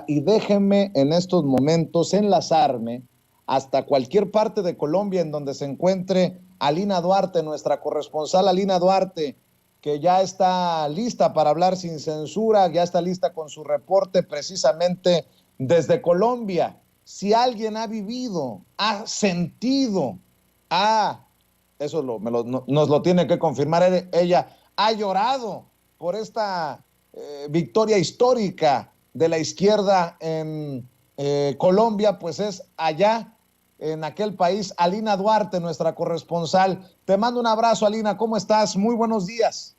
y déjenme en estos momentos enlazarme hasta cualquier parte de Colombia en donde se encuentre Alina Duarte, nuestra corresponsal Alina Duarte, que ya está lista para hablar sin censura, ya está lista con su reporte precisamente desde Colombia. Si alguien ha vivido, ha sentido, eso nos lo tiene que confirmar ella, ha llorado por esta victoria histórica de la izquierda en Colombia, pues es allá en aquel país, Alina Duarte, nuestra corresponsal. Te mando un abrazo, Alina, ¿cómo estás? Muy buenos días.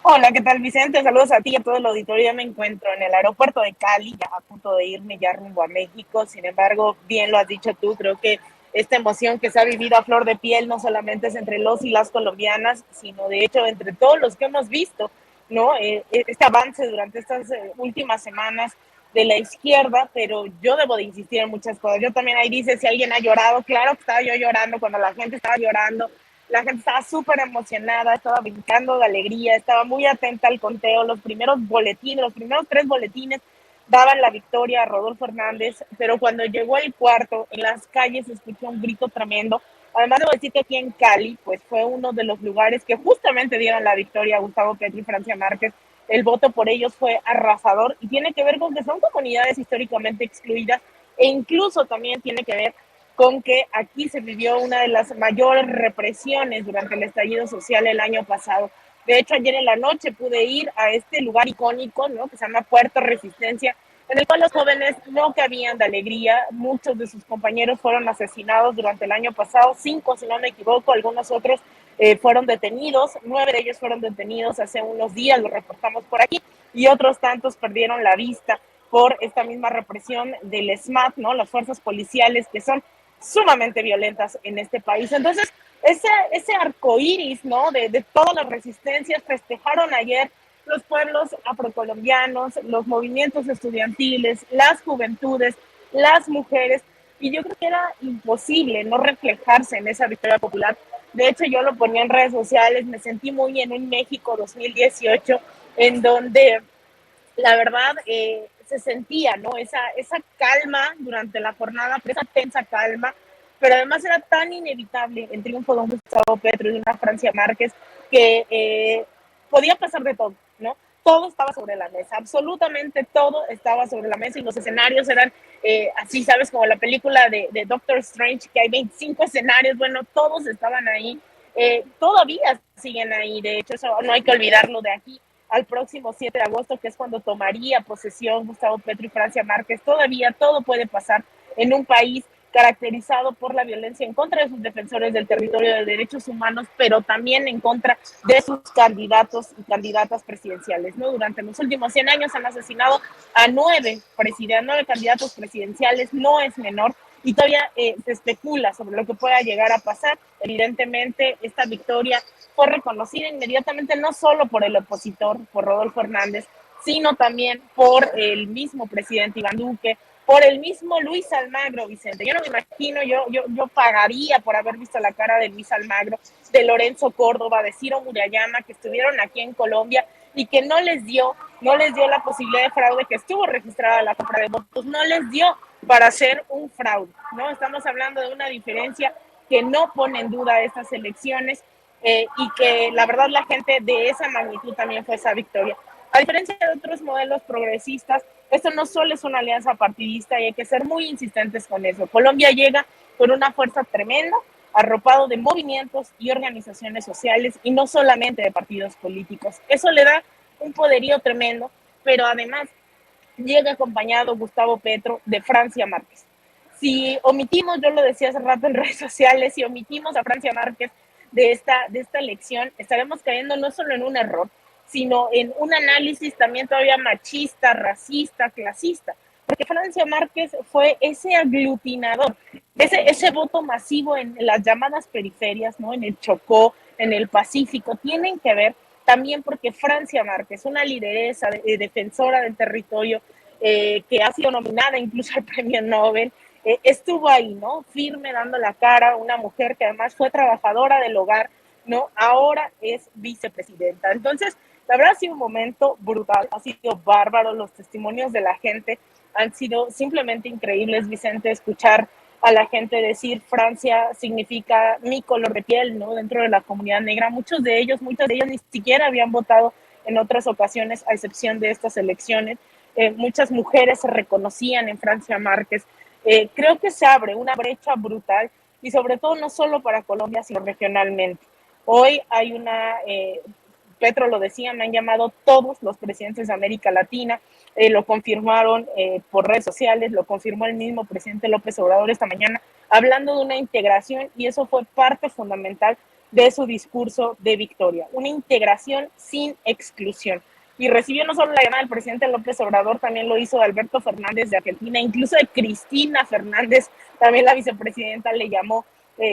Hola, ¿qué tal, Vicente? Saludos a ti y a todo el auditorio. Ya me encuentro en el aeropuerto de Cali, ya a punto de irme ya rumbo a México. Sin embargo, bien lo has dicho tú, creo que esta emoción que se ha vivido a flor de piel no solamente es entre los y las colombianas, sino de hecho entre todos los que hemos visto, ¿no? Este avance durante estas últimas semanas de la izquierda, pero yo debo de insistir en muchas cosas. Yo también ahí dice si alguien ha llorado, claro que estaba yo llorando cuando la gente estaba llorando. La gente estaba súper emocionada, estaba brincando de alegría, estaba muy atenta al conteo. Los primeros boletines, los primeros 3 boletines daban la victoria a Rodolfo Hernández, pero cuando llegó el cuarto, en las calles se escuchó un grito tremendo. Además, debo decir que aquí en Cali, pues fue uno de los lugares que justamente dieron la victoria a Gustavo Petro y Francia Márquez. El voto por ellos fue arrasador y tiene que ver con que son comunidades históricamente excluidas e incluso también tiene que ver con que aquí se vivió una de las mayores represiones durante el estallido social el año pasado. De hecho, ayer en la noche pude ir a este lugar icónico, ¿no? Que se llama Puerto Resistencia, en el cual los jóvenes no cabían de alegría. Muchos de sus compañeros fueron asesinados durante el año pasado, 5, si no me equivoco, algunos otros fueron detenidos, 9 de ellos fueron detenidos hace unos días, lo reportamos por aquí, y otros tantos perdieron la vista por esta misma represión del SMAT, ¿no? Las fuerzas policiales que son sumamente violentas en este país. Entonces, ese arco iris, ¿no? De todas las resistencias festejaron ayer los pueblos afrocolombianos, los movimientos estudiantiles, las juventudes, las mujeres, y yo creo que era imposible no reflejarse en esa victoria popular. De hecho, yo lo ponía en redes sociales, me sentí muy en un México 2018, en donde la verdad se sentía, ¿no? Esa calma durante la jornada, esa tensa calma, pero además era tan inevitable el triunfo de un Gustavo Petro y de una Francia Márquez que podía pasar de todo, ¿no? Todo estaba sobre la mesa, absolutamente todo estaba sobre la mesa y los escenarios eran así, ¿sabes? Como la película de Doctor Strange, que hay 25 escenarios, bueno, todos estaban ahí, todavía siguen ahí, de hecho, eso no hay que olvidarlo de aquí al próximo 7 de agosto, que es cuando tomaría posesión Gustavo Petro y Francia Márquez. Todavía todo puede pasar en un país caracterizado por la violencia en contra de sus defensores del territorio de derechos humanos, pero también en contra de sus candidatos y candidatas presidenciales, ¿no? Durante los últimos 100 años han asesinado a 9 candidatos presidenciales, no es menor, y todavía se especula sobre lo que pueda llegar a pasar. Evidentemente, esta victoria fue reconocida inmediatamente no solo por el opositor, por Rodolfo Hernández, sino también por el mismo presidente Iván Duque, por el mismo Luis Almagro, Vicente. Yo no me imagino, yo pagaría por haber visto la cara de Luis Almagro, de Lorenzo Córdoba, de Ciro Murayama, que estuvieron aquí en Colombia y que no les dio la posibilidad de fraude, que estuvo registrada la compra de votos, no les dio para hacer un fraude, ¿no? Estamos hablando de una diferencia que no pone en duda estas elecciones, y que la verdad la gente de esa magnitud también fue esa victoria. A diferencia de otros modelos progresistas, esto no solo es una alianza partidista y hay que ser muy insistentes con eso. Colombia llega con una fuerza tremenda, arropado de movimientos y organizaciones sociales y no solamente de partidos políticos. Eso le da un poderío tremendo, pero además llega acompañado Gustavo Petro de Francia Márquez. Si omitimos, yo lo decía hace rato en redes sociales, si omitimos a Francia Márquez de esta elección, estaremos cayendo no solo en un error, sino en un análisis también todavía machista, racista, clasista. Porque Francia Márquez fue ese aglutinador, ese voto masivo en las llamadas periferias, ¿no? En el Chocó, en el Pacífico, tienen que ver también porque Francia Márquez, una lideresa defensora del territorio, que ha sido nominada incluso al premio Nobel, estuvo ahí, ¿no? Firme, dando la cara, una mujer que además fue trabajadora del hogar, ¿no? Ahora es vicepresidenta. Entonces, La verdad ha sido un momento brutal, ha sido bárbaro, los testimonios de la gente han sido simplemente increíbles, Vicente, escuchar a la gente decir Francia significa mi color de piel, ¿no? Dentro de la comunidad negra, muchos de ellos ni siquiera habían votado en otras ocasiones, a excepción de estas elecciones. Muchas mujeres se reconocían en Francia Márquez. Creo que se abre una brecha brutal y sobre todo no solo para Colombia, sino regionalmente. Hoy hay Petro lo decía, me han llamado todos los presidentes de América Latina, lo confirmaron por redes sociales, lo confirmó el mismo presidente López Obrador esta mañana, hablando de una integración, y eso fue parte fundamental de su discurso de victoria, una integración sin exclusión. Y recibió no solo la llamada del presidente López Obrador, también lo hizo Alberto Fernández de Argentina, incluso de Cristina Fernández, también la vicepresidenta le llamó,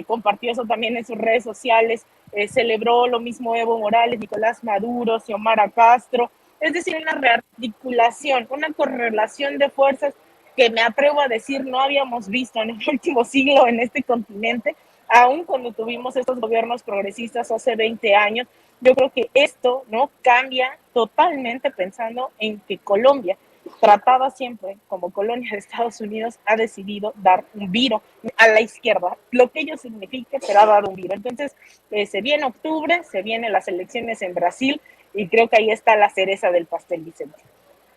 compartió eso también en sus redes sociales, celebró lo mismo Evo Morales, Nicolás Maduro, Xiomara Castro, es decir, una rearticulación, una correlación de fuerzas que me atrevo a decir no habíamos visto en el último siglo en este continente, aún cuando tuvimos estos gobiernos progresistas hace 20 años. Yo creo que esto no cambia totalmente pensando en que Colombia, tratada siempre como colonia de Estados Unidos, ha decidido dar un viro a la izquierda, lo que ello signifique, pero ha dado un viro. Entonces, se viene octubre, se vienen las elecciones en Brasil, y creo que ahí está la cereza del pastel, Vicente.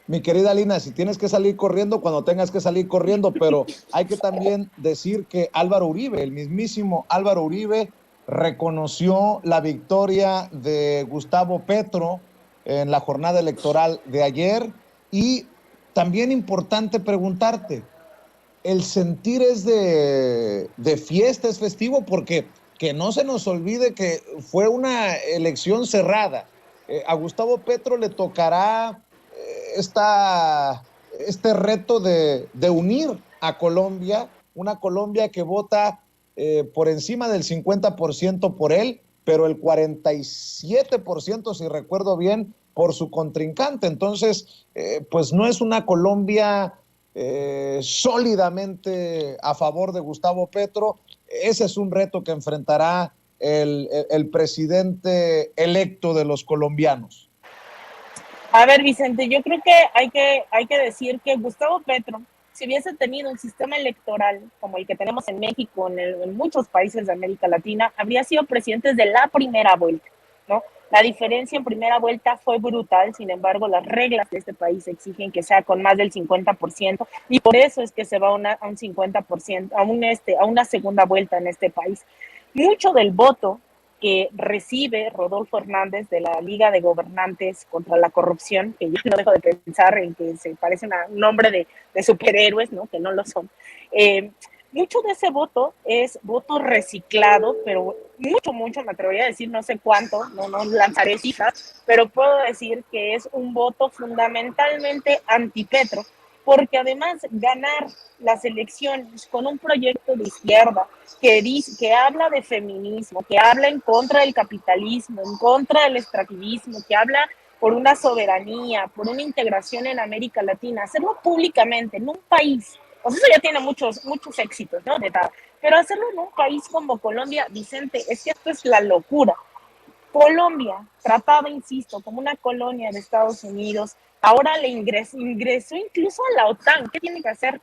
Mi querida Lina, si tienes que salir corriendo, cuando tengas que salir corriendo, pero hay que también decir que Álvaro Uribe, el mismísimo Álvaro Uribe, reconoció la victoria de Gustavo Petro en la jornada electoral de ayer. Y también importante preguntarte, el sentir es de fiesta, es festivo, porque que no se nos olvide que fue una elección cerrada. A Gustavo Petro le tocará este reto de unir a Colombia, una Colombia que vota por encima del 50% por él, pero el 47%, si recuerdo bien, por su contrincante. Entonces, pues no es una Colombia sólidamente a favor de Gustavo Petro. Ese es un reto que enfrentará el presidente electo de los colombianos. A ver, Vicente, yo creo que hay que decir que Gustavo Petro, si hubiese tenido un sistema electoral como el que tenemos en México, en muchos países de América Latina, habría sido presidente de la primera vuelta, ¿no? La diferencia en primera vuelta fue brutal, sin embargo, las reglas de este país exigen que sea con más del 50%, y por eso es que se va a un 50%, a una segunda vuelta en este país. Mucho del voto que recibe Rodolfo Hernández de la Liga de Gobernantes contra la Corrupción, que yo no dejo de pensar en que se parece un nombre de superhéroes, ¿no? Que no lo son. Mucho de ese voto es voto reciclado, pero mucho, me atrevería a decir, no sé cuánto, no lanzaré cifras, pero puedo decir que es un voto fundamentalmente antipetro, porque además ganar las elecciones con un proyecto de izquierda que habla de feminismo, que habla en contra del capitalismo, en contra del extractivismo, que habla por una soberanía, por una integración en América Latina, hacerlo públicamente en un país, pues eso ya tiene muchos éxitos, ¿no? Pero hacerlo en un país como Colombia, Vicente, es que esto es la locura. Colombia, tratada, insisto, como una colonia de Estados Unidos, ahora le ingresó incluso a la OTAN. ¿Qué tiene que hacer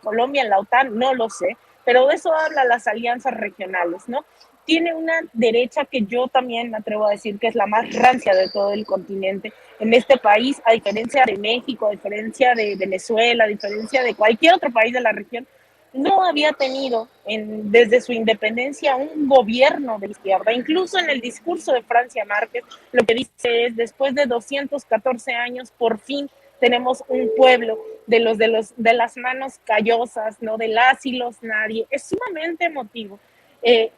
Colombia en la OTAN? No lo sé, pero de eso habla las alianzas regionales, ¿no? Tiene una derecha que yo también me atrevo a decir que es la más rancia de todo el continente. En este país, a diferencia de México, a diferencia de Venezuela, a diferencia de cualquier otro país de la región, no había tenido desde su independencia un gobierno de izquierda. Incluso en el discurso de Francia Márquez, lo que dice es, después de 214 años, por fin tenemos un pueblo de las manos callosas, ¿no? De las y los nadie. Es sumamente emotivo.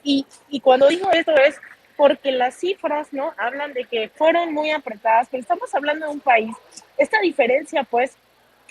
Y cuando digo esto es porque las cifras, ¿no? Hablan de que fueron muy apretadas, pero estamos hablando de un país. Esta diferencia, pues,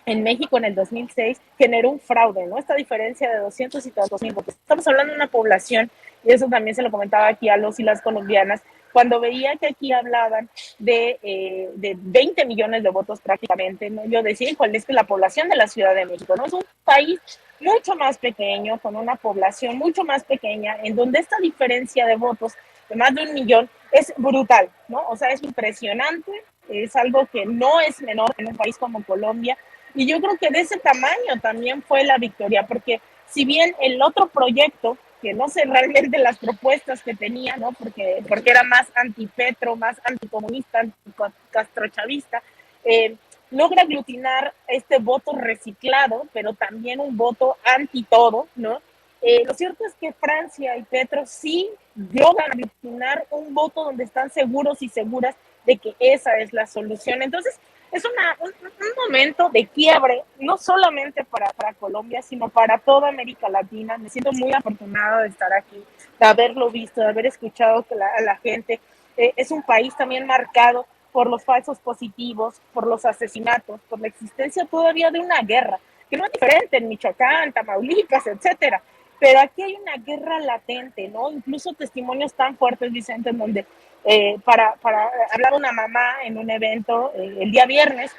en México en el 2006 generó un fraude, ¿no? Esta diferencia de 200 y tantos mil votos. Estamos hablando de una población, y eso también se lo comentaba aquí a los y las colombianas, cuando veía que aquí hablaban de 20 millones de votos prácticamente, ¿no? Yo decía, ¿cuál es que la población de la Ciudad de México, ¿no? Es un país mucho más pequeño, con una población mucho más pequeña, en donde esta diferencia de votos de más de 1 millón es brutal, ¿no? O sea, es impresionante es algo que no es menor en un país como Colombia, y yo creo que de ese tamaño también fue la victoria, porque si bien el otro proyecto, que no sé realmente las propuestas que tenía, ¿no? Porque era más antipetro, más anticomunista, anticastrochavista, eh, logra aglutinar este voto reciclado, pero también un voto anti todo, ¿no? Lo cierto es que Francia y Petro sí logran aglutinar un voto donde están seguros y seguras de que esa es la solución. Entonces, es un momento de quiebre, no solamente para Colombia, sino para toda América Latina. Me siento muy afortunada de estar aquí, de haberlo visto, de haber escuchado a la gente. Es un país también marcado por los falsos positivos, por los asesinatos, por la existencia todavía de una guerra, que no es diferente en Michoacán, Tamaulipas, etcétera. Pero aquí hay una guerra latente, ¿no? Incluso testimonios tan fuertes, Vicente, en donde hablaba una mamá en un evento el día viernes,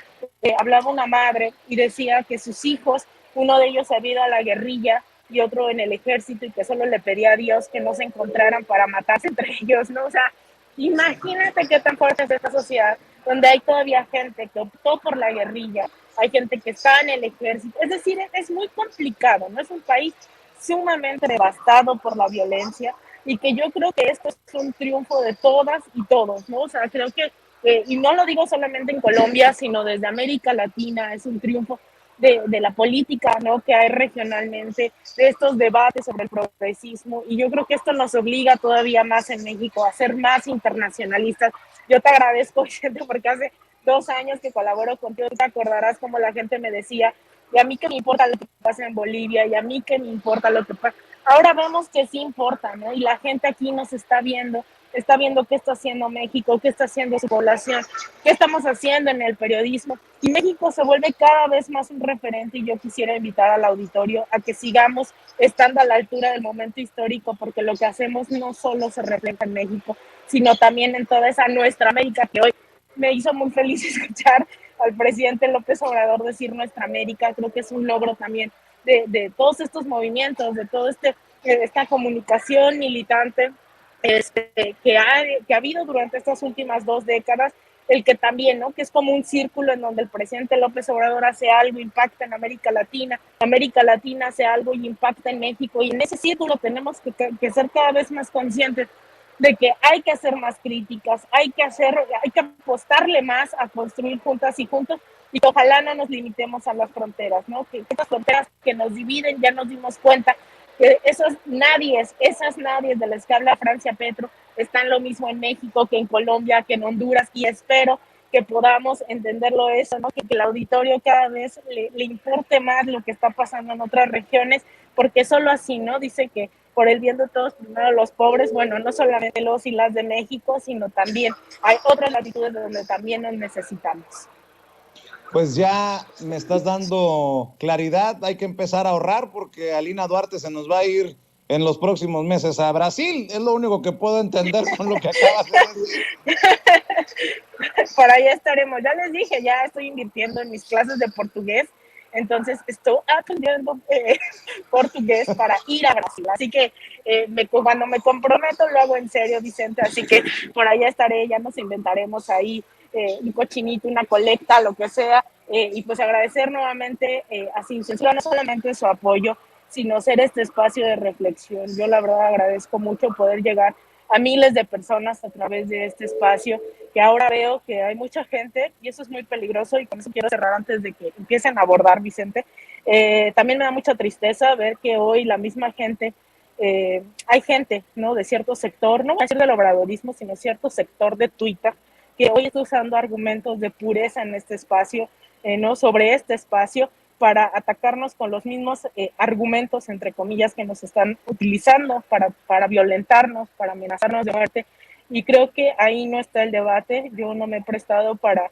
hablaba una madre y decía que sus hijos, uno de ellos había ido a la guerrilla y otro en el ejército, y que solo le pedía a Dios que no se encontraran para matarse entre ellos, ¿no? O sea, imagínate qué tan fuerte es esta sociedad, donde hay todavía gente que optó por la guerrilla, hay gente que está en el ejército, es decir, es muy complicado, ¿no? Es un país sumamente devastado por la violencia, y que yo creo que esto es un triunfo de todas y todos, ¿no? O sea, creo que, y no lo digo solamente en Colombia, sino desde América Latina, es un triunfo de la política, ¿no? Que hay regionalmente, de estos debates sobre el progresismo, y yo creo que esto nos obliga todavía más en México a ser más internacionalistas. Yo te agradezco, Vicente, porque hace 2 años que colaboro contigo, te acordarás como la gente me decía, y a mí que me importa lo que pasa en Bolivia, y a mí que me importa lo que pasa. Ahora vemos que sí importa, ¿no? Y la gente aquí nos está viendo qué está haciendo México, qué está haciendo su población, qué estamos haciendo en el periodismo. Y México se vuelve cada vez más un referente, y yo quisiera invitar al auditorio a que sigamos estando a la altura del momento histórico, porque lo que hacemos no solo se refleja en México, sino también en toda esa nuestra América que hoy me hizo muy feliz escuchar al presidente López Obrador decir nuestra América. Creo que es un logro también de todos estos movimientos, de todo esta comunicación militante que ha habido durante estas últimas 2 décadas, el que también, ¿no? Que es como un círculo en donde el presidente López Obrador hace algo, impacta en América Latina hace algo y impacta en México, y en ese círculo tenemos que ser cada vez más conscientes de que hay que hacer más críticas, hay que apostarle más a construir juntas y juntos, y que ojalá no nos limitemos a las fronteras, ¿no? Que estas fronteras que nos dividen, ya nos dimos cuenta que esas nadies de las que habla Francia Petro están lo mismo en México que en Colombia, que en Honduras, y espero que podamos entenderlo eso, ¿no? Que el auditorio cada vez le importe más lo que está pasando en otras regiones, porque solo así, ¿no? Dice que por el bien de todos, primero los pobres, bueno, no solamente los y las de México, sino también hay otras latitudes donde también nos necesitamos. Pues ya me estás dando claridad, hay que empezar a ahorrar porque Alina Duarte se nos va a ir en los próximos meses a Brasil, es lo único que puedo entender con lo que acabas de decir. Por allá estaremos. Ya les dije, ya estoy invirtiendo en mis clases de portugués, entonces estoy aprendiendo portugués para ir a Brasil. Así que cuando me comprometo lo hago en serio, Vicente. Así que por allá estaré, ya nos inventaremos ahí un cochinito, una colecta, lo que sea. Y pues agradecer nuevamente a Sin Censura no solamente su apoyo, sino ser este espacio de reflexión. Yo la verdad agradezco mucho poder llegar a miles de personas a través de este espacio, que ahora veo que hay mucha gente, y eso es muy peligroso, y con eso quiero cerrar antes de que empiecen a abordar, Vicente. También me da mucha tristeza ver que hoy la misma gente, hay gente, ¿no? De cierto sector, no voy a decir del obradorismo, sino cierto sector de Twitter, que hoy está usando argumentos de pureza en este espacio, ¿no? Sobre este espacio, para atacarnos con los mismos argumentos, entre comillas, que nos están utilizando para violentarnos, para amenazarnos de muerte. Y creo que ahí no está el debate. Yo no me he prestado para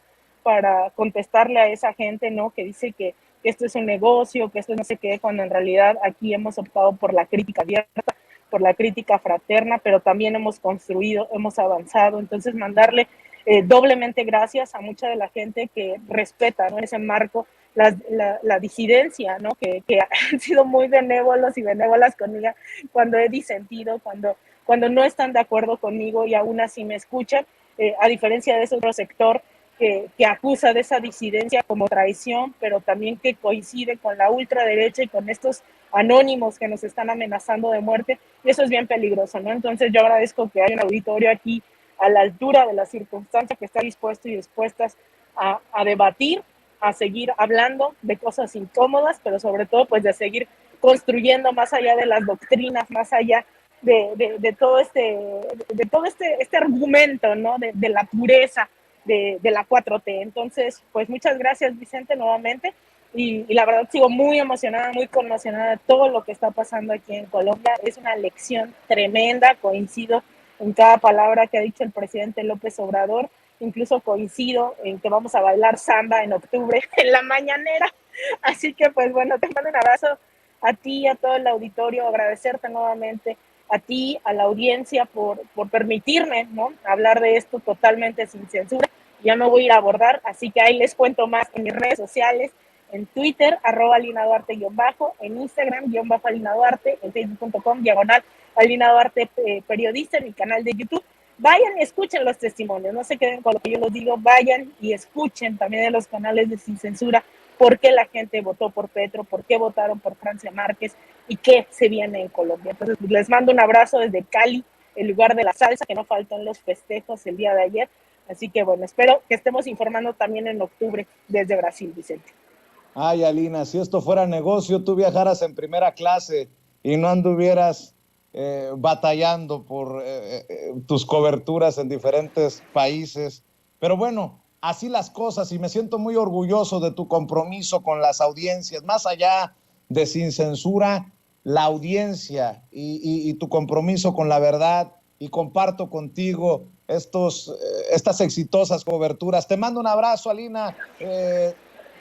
contestarle a esa gente, ¿no? Que dice que esto es un negocio, que esto no sé qué, cuando en realidad aquí hemos optado por la crítica abierta, por la crítica fraterna, pero también hemos construido, hemos avanzado. Entonces, mandarle doblemente gracias a mucha de la gente que respeta, ¿no? Ese marco, la disidencia, ¿no? Que han sido muy benévolos y benévolas conmigo cuando he disentido, cuando no están de acuerdo conmigo y aún así me escuchan, a diferencia de ese otro sector que acusa de esa disidencia como traición, pero también que coincide con la ultraderecha y con estos anónimos que nos están amenazando de muerte, y eso es bien peligroso, ¿no? Entonces yo agradezco que haya un auditorio aquí a la altura de las circunstancias, que está dispuesto y dispuestas a debatir, a seguir hablando de cosas incómodas, pero sobre todo pues de seguir construyendo más allá de las doctrinas, más allá de todo este argumento, ¿no? De la pureza de la 4T. Entonces, pues muchas gracias, Vicente, nuevamente. Y la verdad sigo muy emocionada, muy conmocionada de todo lo que está pasando aquí en Colombia. Es una lección tremenda, coincido en cada palabra que ha dicho el presidente López Obrador, incluso coincido en que vamos a bailar samba en octubre en la mañanera. Así que pues bueno, te mando un abrazo a ti, a todo el auditorio, agradecerte nuevamente a ti, a la audiencia por permitirme, ¿no?, hablar de esto totalmente sin censura. Ya me voy a ir a abordar, así que ahí les cuento más en mis redes sociales, en Twitter, @Alina Duarte-, en Instagram, _Alina Duarte, en facebook.com, /Alina Duarte periodista, en mi canal de YouTube. Vayan y escuchen los testimonios, no se queden con lo que yo les digo, vayan y escuchen también en los canales de Sin Censura por qué la gente votó por Petro, por qué votaron por Francia Márquez y qué se viene en Colombia. Entonces, les mando un abrazo desde Cali, el lugar de la salsa, que no faltan los festejos el día de ayer. Así que bueno, espero que estemos informando también en octubre desde Brasil, Vicente. Ay, Alina, si esto fuera negocio, tú viajaras en primera clase y no anduvieras batallando por tus coberturas en diferentes países. Pero bueno, así las cosas, y me siento muy orgulloso de tu compromiso con las audiencias, más allá de Sin Censura, la audiencia y tu compromiso con la verdad, y comparto contigo estas exitosas coberturas. Te mando un abrazo, Alina.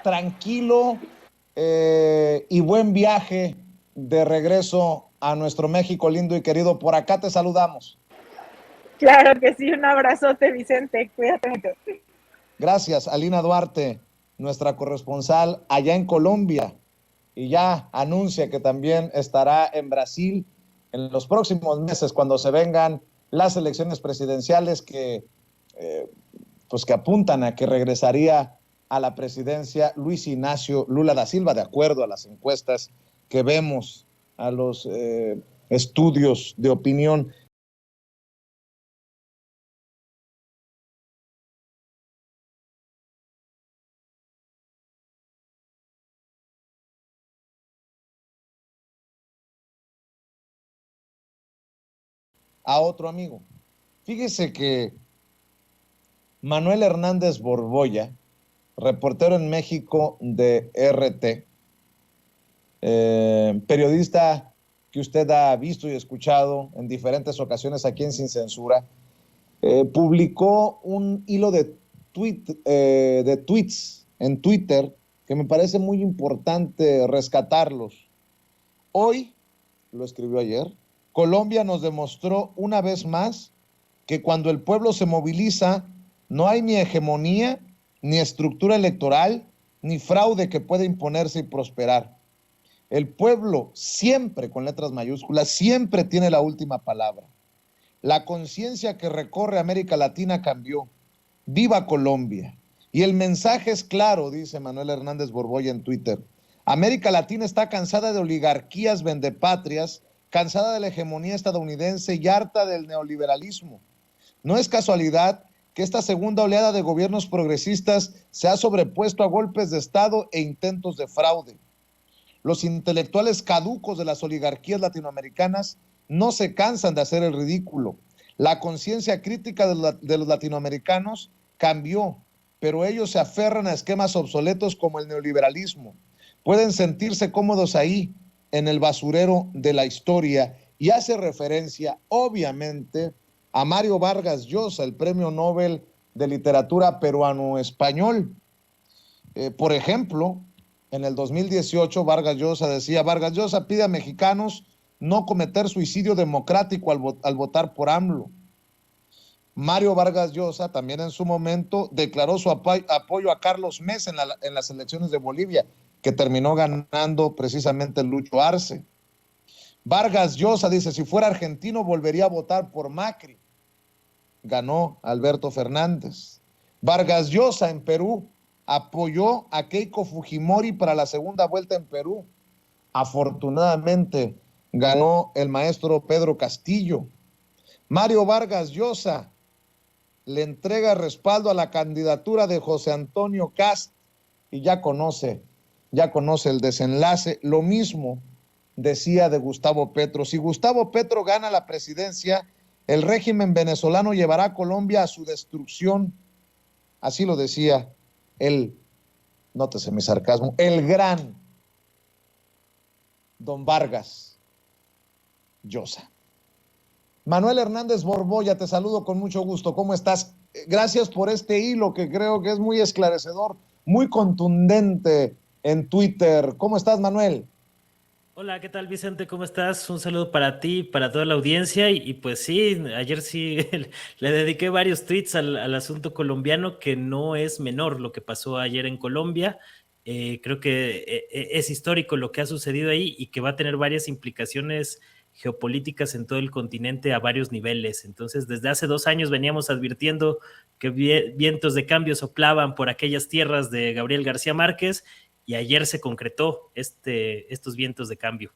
Tranquilo y buen viaje de regreso a nuestro México lindo y querido. Por acá te saludamos. Claro que sí, un abrazote, Vicente. Cuídate mucho. Gracias, Alina Duarte, nuestra corresponsal allá en Colombia, y ya anuncia que también estará en Brasil en los próximos meses cuando se vengan las elecciones presidenciales pues que apuntan a que regresaría a la presidencia Luis Ignacio Lula da Silva, de acuerdo a las encuestas que vemos, a los estudios de opinión. A otro amigo. Fíjese que Manuel Hernández Borbolla, reportero en México de RT, periodista que usted ha visto y escuchado en diferentes ocasiones aquí en Sin Censura, publicó un hilo de tweets en Twitter que me parece muy importante rescatarlos. Hoy, lo escribió ayer, Colombia nos demostró una vez más que cuando el pueblo se moviliza, no hay ni hegemonía, ni estructura electoral, ni fraude que pueda imponerse y prosperar. El pueblo siempre, con letras mayúsculas, siempre tiene la última palabra. La conciencia que recorre América Latina cambió. ¡Viva Colombia! Y el mensaje es claro, dice Manuel Hernández Borbolla en Twitter. América Latina está cansada de oligarquías vendepatrias, cansada de la hegemonía estadounidense y harta del neoliberalismo. No es casualidad que esta segunda oleada de gobiernos progresistas se ha sobrepuesto a golpes de Estado e intentos de fraude. Los intelectuales caducos de las oligarquías latinoamericanas no se cansan de hacer el ridículo. La conciencia crítica de los latinoamericanos cambió, pero ellos se aferran a esquemas obsoletos como el neoliberalismo. Pueden sentirse cómodos ahí, en el basurero de la historia, y hace referencia, obviamente, a Mario Vargas Llosa, el premio Nobel de Literatura peruano-español. Por ejemplo, en el 2018, Vargas Llosa pide a mexicanos no cometer suicidio democrático al votar por AMLO. Mario Vargas Llosa también en su momento declaró su apoyo a Carlos Mesa en las elecciones de Bolivia, que terminó ganando precisamente Lucho Arce. Vargas Llosa dice, si fuera argentino volvería a votar por Macri. Ganó Alberto Fernández. Vargas Llosa en Perú apoyó a Keiko Fujimori para la segunda vuelta en Perú. Afortunadamente ganó el maestro Pedro Castillo. Mario Vargas Llosa le entrega respaldo a la candidatura de José Antonio Kast y ya conoce el desenlace. Lo mismo decía de Gustavo Petro. Si Gustavo Petro gana la presidencia, el régimen venezolano llevará a Colombia a su destrucción. Así lo decía el, nótese mi sarcasmo, el gran don Vargas Llosa. Manuel Hernández Borboya, te saludo con mucho gusto. ¿Cómo estás? Gracias por este hilo que creo que es muy esclarecedor, muy contundente en Twitter. ¿Cómo estás, Manuel? Hola, ¿qué tal, Vicente? ¿Cómo estás? Un saludo para ti, para toda la audiencia. Y pues sí, ayer sí le dediqué varios tweets al asunto colombiano, que no es menor lo que pasó ayer en Colombia. Creo que es histórico lo que ha sucedido ahí y que va a tener varias implicaciones geopolíticas en todo el continente a varios niveles. Entonces, desde hace 2 años veníamos advirtiendo que vientos de cambio soplaban por aquellas tierras de Gabriel García Márquez, y ayer se concretó estos vientos de cambio.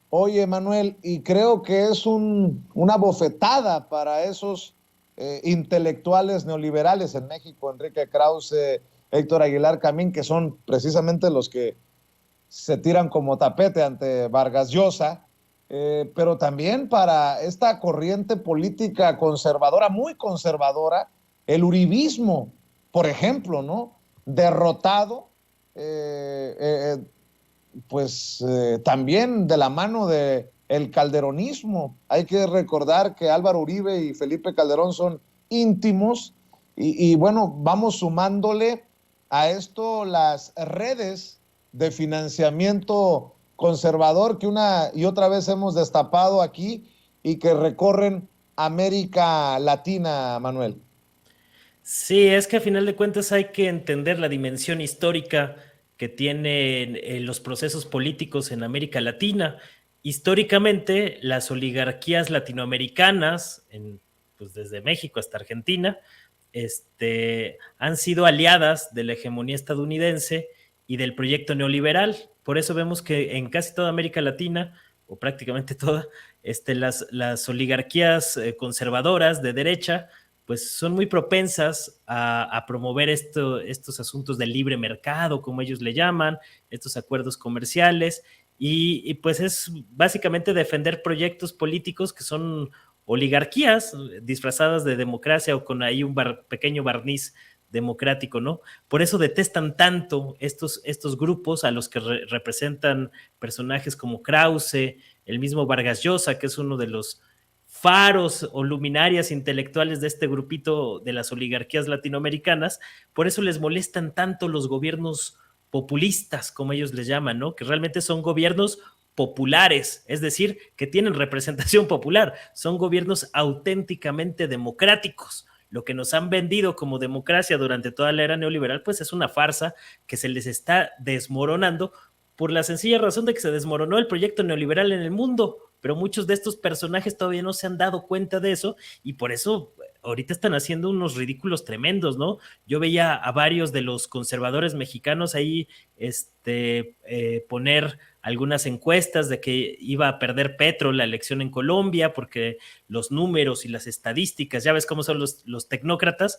Oye, Manuel, y creo que es una bofetada para esos intelectuales neoliberales en México, Enrique Krause, Héctor Aguilar Camín, que son precisamente los que se tiran como tapete ante Vargas Llosa, pero también para esta corriente política conservadora, muy conservadora, el uribismo, por ejemplo, ¿no? Derrotado, también de la mano de el calderonismo. Hay que recordar que Álvaro Uribe y Felipe Calderón son íntimos y bueno, vamos sumándole a esto las redes de financiamiento conservador que una y otra vez hemos destapado aquí y que recorren América Latina, Manuel. Sí, es que a final de cuentas hay que entender la dimensión histórica que tienen los procesos políticos en América Latina. Históricamente, las oligarquías latinoamericanas, pues desde México hasta Argentina, han sido aliadas de la hegemonía estadounidense y del proyecto neoliberal. Por eso vemos que en casi toda América Latina, o prácticamente toda, las oligarquías conservadoras de derecha pues son muy propensas a promover estos asuntos del libre mercado, como ellos le llaman, estos acuerdos comerciales, y pues es básicamente defender proyectos políticos que son oligarquías disfrazadas de democracia o con ahí un pequeño barniz democrático, ¿no? Por eso detestan tanto estos grupos a los que representan personajes como Krause, el mismo Vargas Llosa, que es uno de los faros o luminarias intelectuales de este grupito de las oligarquías latinoamericanas. Por eso les molestan tanto los gobiernos populistas, como ellos les llaman, ¿no? Que realmente son gobiernos populares, es decir, que tienen representación popular, son gobiernos auténticamente democráticos. Lo que nos han vendido como democracia durante toda la era neoliberal, pues es una farsa que se les está desmoronando por la sencilla razón de que se desmoronó el proyecto neoliberal en el mundo, pero muchos de estos personajes todavía no se han dado cuenta de eso y por eso ahorita están haciendo unos ridículos tremendos, ¿no? Yo veía a varios de los conservadores mexicanos ahí poner algunas encuestas de que iba a perder Petro la elección en Colombia porque los números y las estadísticas, ya ves cómo son los tecnócratas,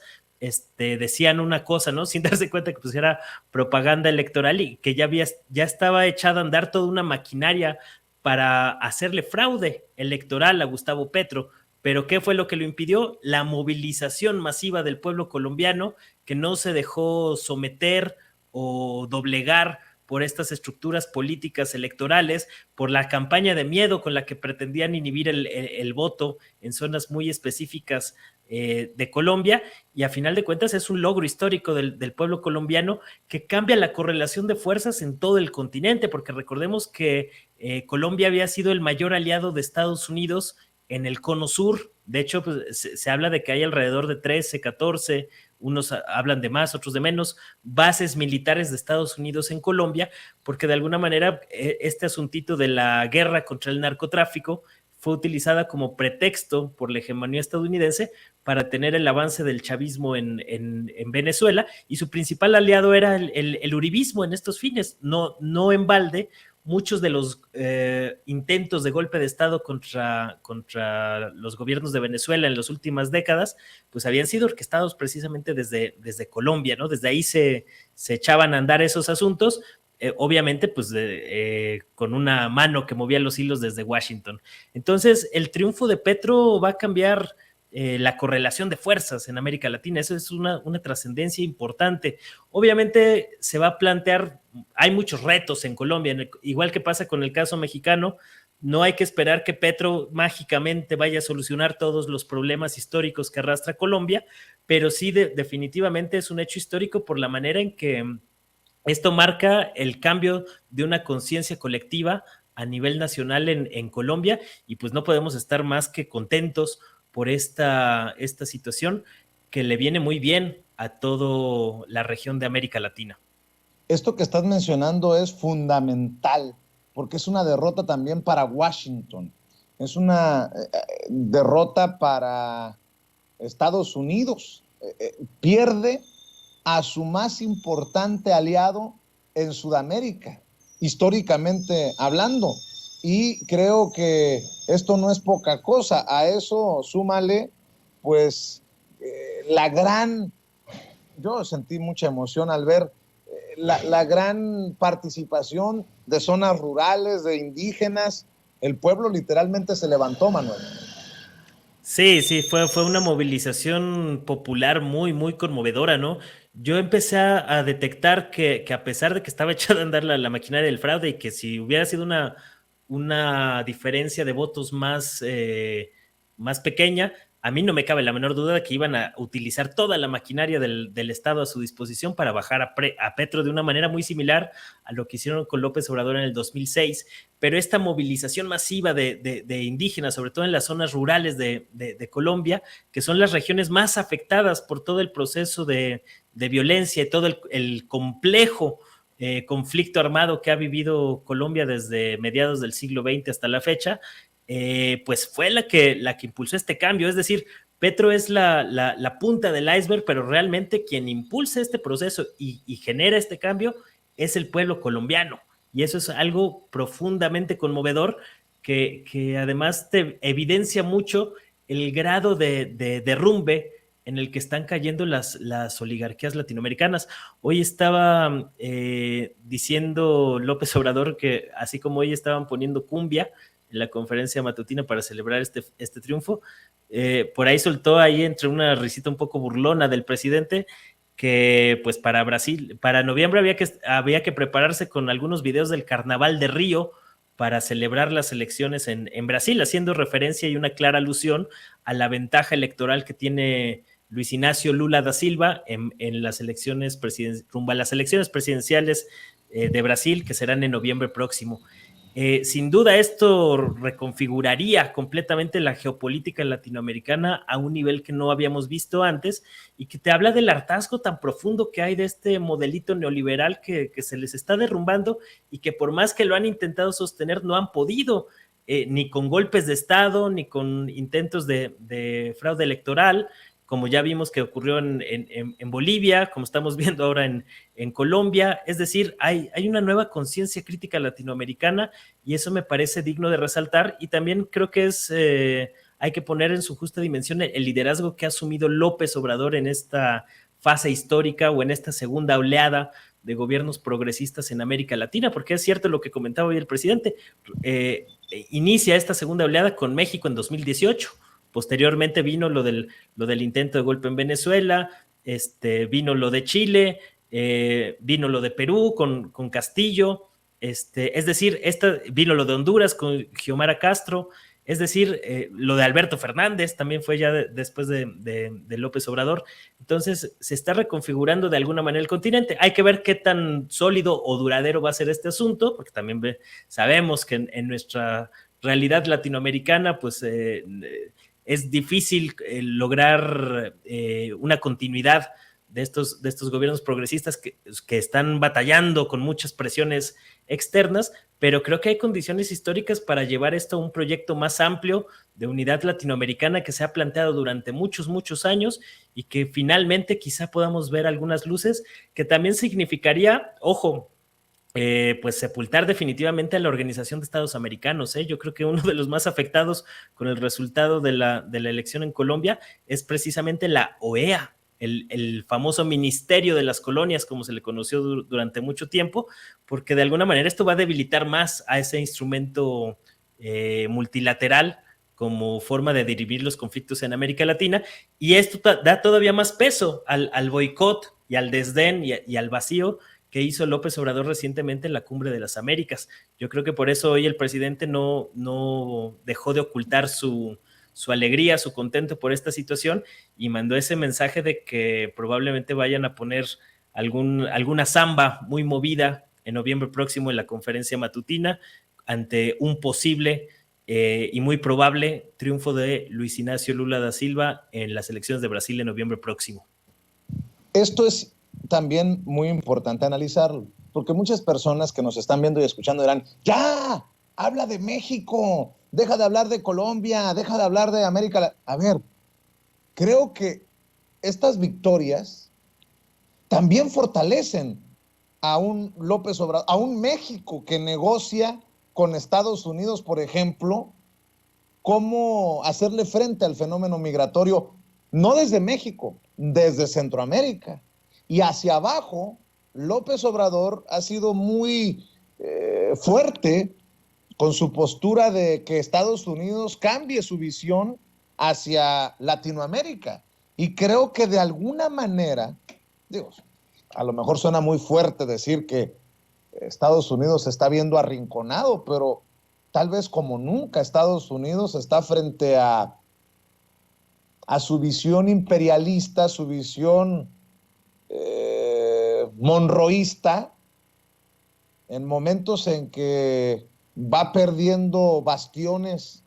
decían una cosa, ¿no? Sin darse cuenta que pues era propaganda electoral y que ya estaba echada a andar toda una maquinaria para hacerle fraude electoral a Gustavo Petro. Pero ¿qué fue lo que lo impidió? La movilización masiva del pueblo colombiano que no se dejó someter o doblegar por estas estructuras políticas electorales, por la campaña de miedo con la que pretendían inhibir el voto en zonas muy específicas de Colombia, y a final de cuentas es un logro histórico del pueblo colombiano que cambia la correlación de fuerzas en todo el continente, porque recordemos que Colombia había sido el mayor aliado de Estados Unidos en el cono sur. De hecho, pues, se habla de que hay alrededor de 13, 14, unos hablan de más, otros de menos, bases militares de Estados Unidos en Colombia, porque de alguna manera este asuntito de la guerra contra el narcotráfico fue utilizada como pretexto por la hegemonía estadounidense para tener el avance del chavismo en Venezuela, y su principal aliado era el uribismo en estos fines. No en balde, muchos de los intentos de golpe de Estado contra los gobiernos de Venezuela en las últimas décadas, pues habían sido orquestados precisamente desde Colombia, ¿no? Desde ahí se echaban a andar esos asuntos, obviamente pues con una mano que movía los hilos desde Washington. Entonces el triunfo de Petro va a cambiar la correlación de fuerzas en América Latina. Eso es una trascendencia importante. Obviamente se va a plantear, hay muchos retos en Colombia, igual que pasa con el caso mexicano. No hay que esperar que Petro mágicamente vaya a solucionar todos los problemas históricos que arrastra Colombia, pero sí definitivamente es un hecho histórico por la manera en que esto marca el cambio de una conciencia colectiva a nivel nacional en Colombia, y pues no podemos estar más que contentos por esta situación que le viene muy bien a toda la región de América Latina. Esto que estás mencionando es fundamental, porque es una derrota también para Washington, es una derrota para Estados Unidos, pierde a su más importante aliado en Sudamérica, históricamente hablando. Y creo que esto no es poca cosa. A eso súmale, pues, yo sentí mucha emoción al ver la gran participación de zonas rurales, de indígenas. El pueblo literalmente se levantó, Manuel. Sí, fue una movilización popular muy, muy conmovedora, ¿no? Yo empecé a detectar que a pesar de que estaba echada a andar la maquinaria del fraude, y que si hubiera sido una diferencia de votos más pequeña, a mí no me cabe la menor duda de que iban a utilizar toda la maquinaria del Estado a su disposición para bajar a Petro de una manera muy similar a lo que hicieron con López Obrador en el 2006. Pero esta movilización masiva de indígenas, sobre todo en las zonas rurales de Colombia, que son las regiones más afectadas por todo el proceso de violencia y todo el complejo conflicto armado que ha vivido Colombia desde mediados del siglo XX hasta la fecha, pues fue la que impulsó este cambio. Es decir, Petro es la punta del iceberg, pero realmente quien impulsa este proceso y genera este cambio es el pueblo colombiano. Y eso es algo profundamente conmovedor que además te evidencia mucho el grado de derrumbe en el que están cayendo las oligarquías latinoamericanas. Hoy estaba diciendo López Obrador que así como hoy estaban poniendo cumbia en la conferencia matutina para celebrar este triunfo, por ahí soltó ahí entre una risita un poco burlona del presidente que pues para Brasil, para noviembre había que prepararse con algunos videos del Carnaval de Río para celebrar las elecciones en Brasil, haciendo referencia y una clara alusión a la ventaja electoral que tiene Luis Ignacio Lula da Silva en las elecciones rumbo a las elecciones presidenciales de Brasil, que serán en noviembre próximo. Sin duda esto reconfiguraría completamente la geopolítica latinoamericana a un nivel que no habíamos visto antes, y que te habla del hartazgo tan profundo que hay de este modelito neoliberal que se les está derrumbando, y que por más que lo han intentado sostener no han podido, ni con golpes de Estado, ni con intentos de fraude electoral, como ya vimos que ocurrió en Bolivia, como estamos viendo ahora en Colombia. Es decir, hay una nueva conciencia crítica latinoamericana, y eso me parece digno de resaltar, y también creo que hay que poner en su justa dimensión el liderazgo que ha asumido López Obrador en esta fase histórica o en esta segunda oleada de gobiernos progresistas en América Latina, porque es cierto lo que comentaba hoy el presidente, inicia esta segunda oleada con México en 2018, posteriormente vino lo del intento de golpe en Venezuela, vino lo de Chile, vino lo de Perú con Castillo, es decir, vino lo de Honduras con Xiomara Castro, es decir, lo de Alberto Fernández también fue ya después de López Obrador. Entonces se está reconfigurando de alguna manera el continente. Hay que ver qué tan sólido o duradero va a ser este asunto, porque también sabemos que en nuestra realidad latinoamericana, pues es difícil lograr una continuidad de estos gobiernos progresistas que están batallando con muchas presiones externas, pero creo que hay condiciones históricas para llevar esto a un proyecto más amplio de unidad latinoamericana que se ha planteado durante muchos, muchos años y que finalmente quizá podamos ver algunas luces, que también significaría, ojo, pues sepultar definitivamente a la Organización de Estados Americanos. Yo creo que uno de los más afectados con el resultado de la elección en Colombia es precisamente la OEA, el famoso Ministerio de las Colonias, como se le conoció durante mucho tiempo, porque de alguna manera esto va a debilitar más a ese instrumento multilateral como forma de dirimir los conflictos en América Latina, y esto da todavía más peso al boicot y al desdén y al vacío que hizo López Obrador recientemente en la Cumbre de las Américas. Yo creo que por eso hoy el presidente no dejó de ocultar su alegría, su contento por esta situación, y mandó ese mensaje de que probablemente vayan a poner alguna samba muy movida en noviembre próximo en la conferencia matutina ante un posible y muy probable triunfo de Luis Ignacio Lula da Silva en las elecciones de Brasil en noviembre próximo. Esto es también muy importante analizarlo, porque muchas personas que nos están viendo y escuchando dirán, ya, habla de México, deja de hablar de Colombia, deja de hablar de América Latina. A ver, creo que estas victorias también fortalecen a un López Obrador, a un México que negocia con Estados Unidos, por ejemplo, cómo hacerle frente al fenómeno migratorio, no desde México, desde Centroamérica. Y hacia abajo, López Obrador ha sido muy fuerte con su postura de que Estados Unidos cambie su visión hacia Latinoamérica. Y creo que de alguna manera, digo, a lo mejor suena muy fuerte decir que Estados Unidos se está viendo arrinconado, pero tal vez como nunca Estados Unidos está frente a su visión imperialista, su visión monroísta, en momentos en que va perdiendo bastiones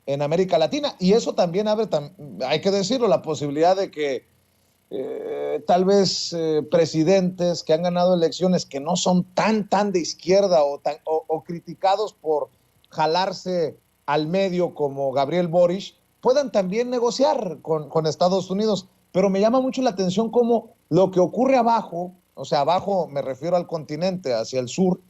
en América Latina. Y eso también abre, hay que decirlo, la posibilidad de que tal vez presidentes que han ganado elecciones que no son tan de izquierda o criticados por jalarse al medio como Gabriel Boric, puedan también negociar con Estados Unidos. Pero me llama mucho la atención cómo lo que ocurre abajo, o sea, abajo me refiero al continente, hacia el sur,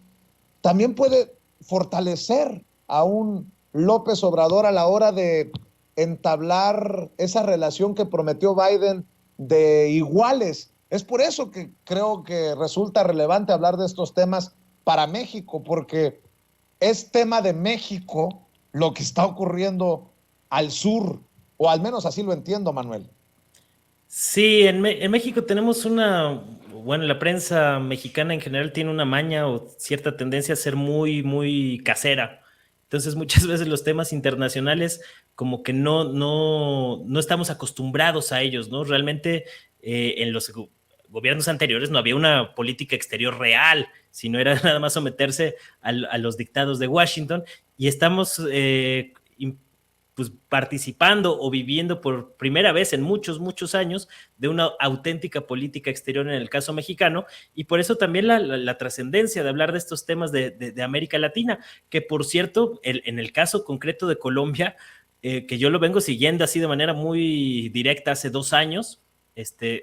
también puede fortalecer a un López Obrador a la hora de entablar esa relación que prometió Biden de iguales. Es por eso que creo que resulta relevante hablar de estos temas para México, porque es tema de México lo que está ocurriendo al sur, o al menos así lo entiendo, Manuel. Sí, en México tenemos la prensa mexicana en general tiene una maña o cierta tendencia a ser muy, muy casera. Entonces muchas veces los temas internacionales como que no estamos acostumbrados a ellos, ¿no? Realmente en los gobiernos anteriores no había una política exterior real, sino era nada más someterse a los dictados de Washington, y estamos pues participando o viviendo por primera vez en muchos, muchos años de una auténtica política exterior en el caso mexicano, y por eso también la trascendencia de hablar de estos temas de América Latina, que por cierto, en el caso concreto de Colombia, que yo lo vengo siguiendo así de manera muy directa hace 2 años,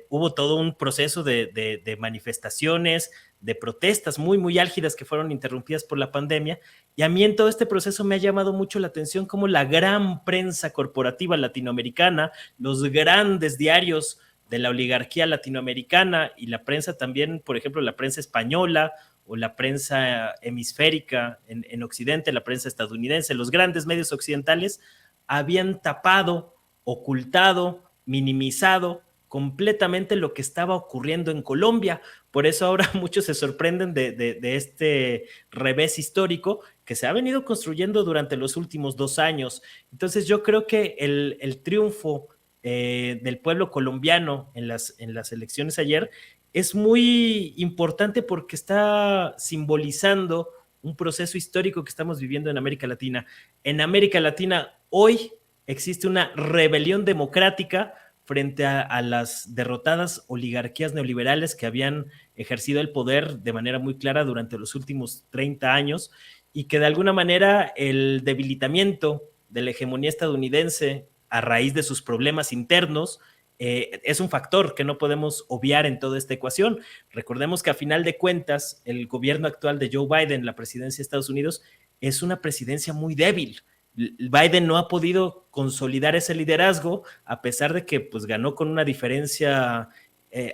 hubo todo un proceso de manifestaciones, de protestas muy, muy álgidas que fueron interrumpidas por la pandemia, y a mí en todo este proceso me ha llamado mucho la atención cómo la gran prensa corporativa latinoamericana, los grandes diarios de la oligarquía latinoamericana y la prensa también, por ejemplo, la prensa española o la prensa hemisférica en Occidente, la prensa estadounidense, los grandes medios occidentales habían tapado, ocultado, minimizado completamente lo que estaba ocurriendo en Colombia. Por eso ahora muchos se sorprenden de este revés histórico que se ha venido construyendo durante los últimos 2 años. Entonces yo creo que el triunfo del pueblo colombiano en las elecciones ayer es muy importante porque está simbolizando un proceso histórico que estamos viviendo en América Latina. En América Latina hoy existe una rebelión democrática frente a las derrotadas oligarquías neoliberales que habían ejercido el poder de manera muy clara durante los últimos 30 años y que de alguna manera el debilitamiento de la hegemonía estadounidense a raíz de sus problemas internos es un factor que no podemos obviar en toda esta ecuación. Recordemos que a final de cuentas, el gobierno actual de Joe Biden, la presidencia de Estados Unidos, es una presidencia muy débil. Biden no ha podido consolidar ese liderazgo a pesar de que pues, ganó con una diferencia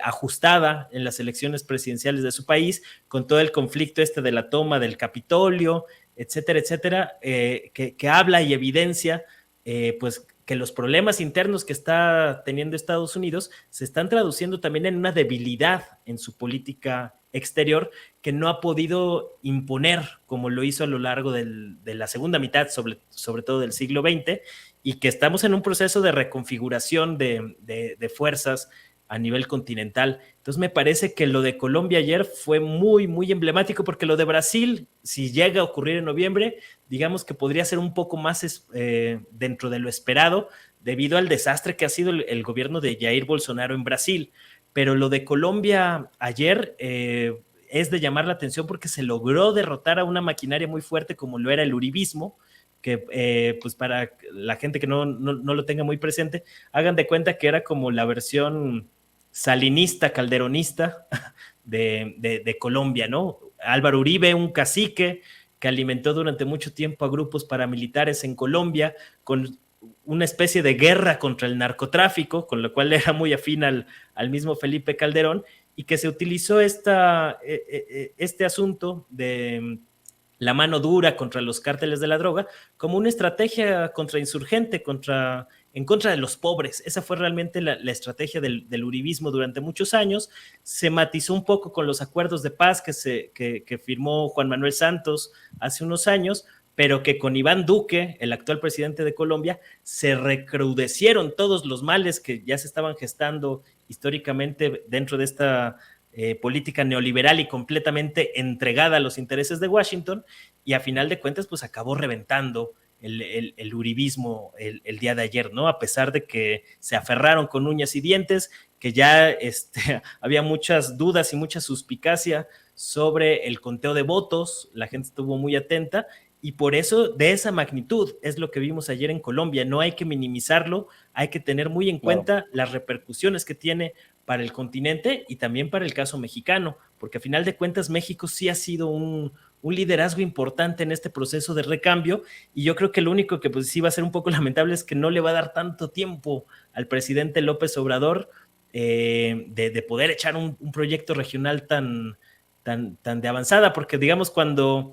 ajustada en las elecciones presidenciales de su país, con todo el conflicto de la toma del Capitolio, etcétera, etcétera, que habla y evidencia pues que los problemas internos que está teniendo Estados Unidos se están traduciendo también en una debilidad en su política exterior que no ha podido imponer como lo hizo a lo largo de la segunda mitad, sobre todo del siglo XX, y que estamos en un proceso de reconfiguración de fuerzas a nivel continental. Entonces me parece que lo de Colombia ayer fue muy, muy emblemático, porque lo de Brasil, si llega a ocurrir en noviembre, digamos que podría ser un poco más dentro de lo esperado, debido al desastre que ha sido el gobierno de Jair Bolsonaro en Brasil. Pero lo de Colombia ayer es de llamar la atención porque se logró derrotar a una maquinaria muy fuerte como lo era el uribismo, que pues para la gente que no lo tenga muy presente, hagan de cuenta que era como la versión salinista, calderonista de Colombia, ¿no? Álvaro Uribe, un cacique que alimentó durante mucho tiempo a grupos paramilitares en Colombia con una especie de guerra contra el narcotráfico, con lo cual era muy afín al mismo Felipe Calderón, y que se utilizó este asunto de la mano dura contra los cárteles de la droga como una estrategia contrainsurgente, en contra de los pobres. Esa fue realmente la estrategia del uribismo durante muchos años. Se matizó un poco con los acuerdos de paz que firmó Juan Manuel Santos hace unos años, pero que con Iván Duque, el actual presidente de Colombia, se recrudecieron todos los males que ya se estaban gestando históricamente dentro de esta política neoliberal y completamente entregada a los intereses de Washington, y a final de cuentas pues acabó reventando el uribismo el día de ayer, ¿no? A pesar de que se aferraron con uñas y dientes, que ya había muchas dudas y mucha suspicacia sobre el conteo de votos, la gente estuvo muy atenta, y por eso de esa magnitud es lo que vimos ayer en Colombia. No hay que minimizarlo, hay que tener muy en cuenta las repercusiones que tiene para el continente y también para el caso mexicano, porque a final de cuentas México sí ha sido un liderazgo importante en este proceso de recambio, y yo creo que lo único que pues sí va a ser un poco lamentable es que no le va a dar tanto tiempo al presidente López Obrador de poder echar un proyecto regional tan de avanzada, porque digamos cuando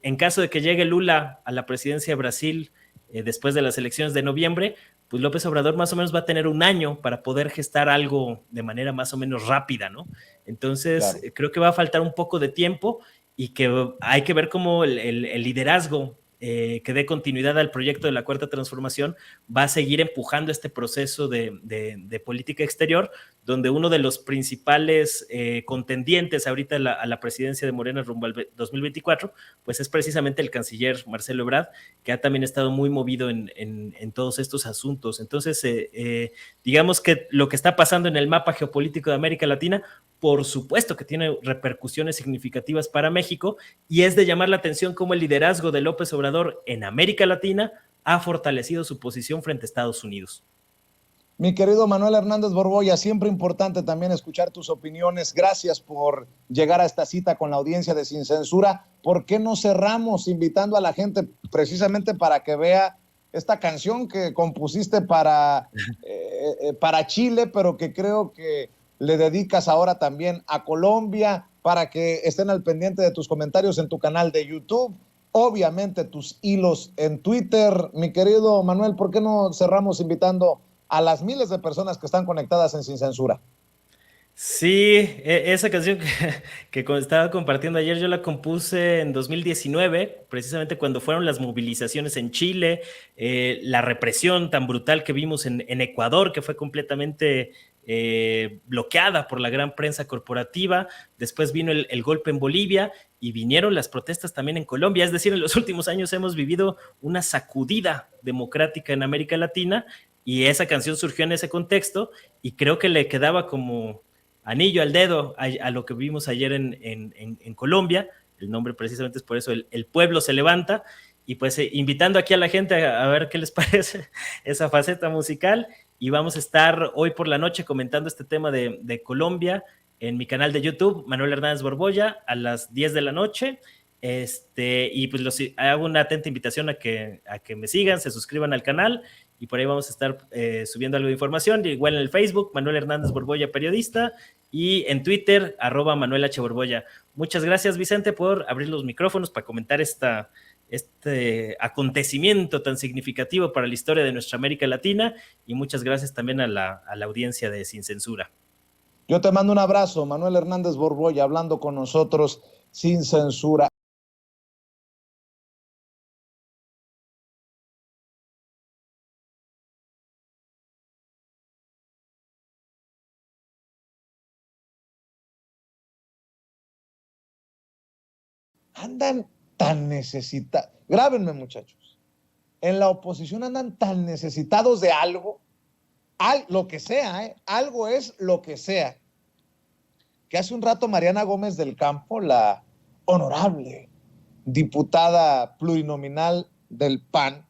en caso de que llegue Lula a la presidencia de Brasil después de las elecciones de noviembre, pues López Obrador más o menos va a tener un año para poder gestar algo de manera más o menos rápida, ¿no? Entonces, claro, creo que va a faltar un poco de tiempo y que hay que ver cómo el liderazgo que dé continuidad al proyecto de la Cuarta Transformación va a seguir empujando este proceso de política exterior, donde uno de los principales contendientes ahorita a la presidencia de Morena rumbo al 2024, pues es precisamente el canciller Marcelo Ebrard, que ha también estado muy movido en todos estos asuntos. Entonces, digamos que lo que está pasando en el mapa geopolítico de América Latina, por supuesto que tiene repercusiones significativas para México, y es de llamar la atención cómo el liderazgo de López Obrador en América Latina ha fortalecido su posición frente a Estados Unidos. Mi querido Manuel Hernández Borboya, siempre importante también escuchar tus opiniones. Gracias por llegar a esta cita con la audiencia de Sin Censura. ¿Por qué no cerramos invitando a la gente precisamente para que vea esta canción que compusiste para Chile, pero que creo que le dedicas ahora también a Colombia, para que estén al pendiente de tus comentarios en tu canal de YouTube, obviamente tus hilos en Twitter? Mi querido Manuel, ¿por qué no cerramos invitando a las miles de personas que están conectadas en Sin Censura? Sí, esa canción que estaba compartiendo ayer, yo la compuse en 2019, precisamente cuando fueron las movilizaciones en Chile, la represión tan brutal que vimos en Ecuador, que fue completamente bloqueada por la gran prensa corporativa. Después vino el golpe en Bolivia y vinieron las protestas también en Colombia. Es decir, en los últimos años hemos vivido una sacudida democrática en América Latina, y esa canción surgió en ese contexto, y creo que le quedaba como anillo al dedo a lo que vimos ayer en Colombia. El nombre precisamente es por eso, el pueblo se levanta, y pues invitando aquí a la gente a ver qué les parece esa faceta musical, y vamos a estar hoy por la noche comentando este tema de Colombia en mi canal de YouTube, Manuel Hernández Borbolla, a las 10 de la noche. Y pues hago una atenta invitación a que me sigan, se suscriban al canal, y por ahí vamos a estar subiendo algo de información, igual en el Facebook, Manuel Hernández Borbolla Periodista, y en Twitter, @Manuel H. Borbolla. Muchas gracias, Vicente, por abrir los micrófonos para comentar este acontecimiento tan significativo para la historia de nuestra América Latina, y muchas gracias también a la audiencia de Sin Censura. Yo te mando un abrazo, Manuel Hernández Borbolla, hablando con nosotros sin censura. Andan tan necesitados, grábenme muchachos, en la oposición andan tan necesitados de algo, lo que sea, algo es lo que sea, que hace un rato Mariana Gómez del Campo, la honorable diputada plurinominal del PAN,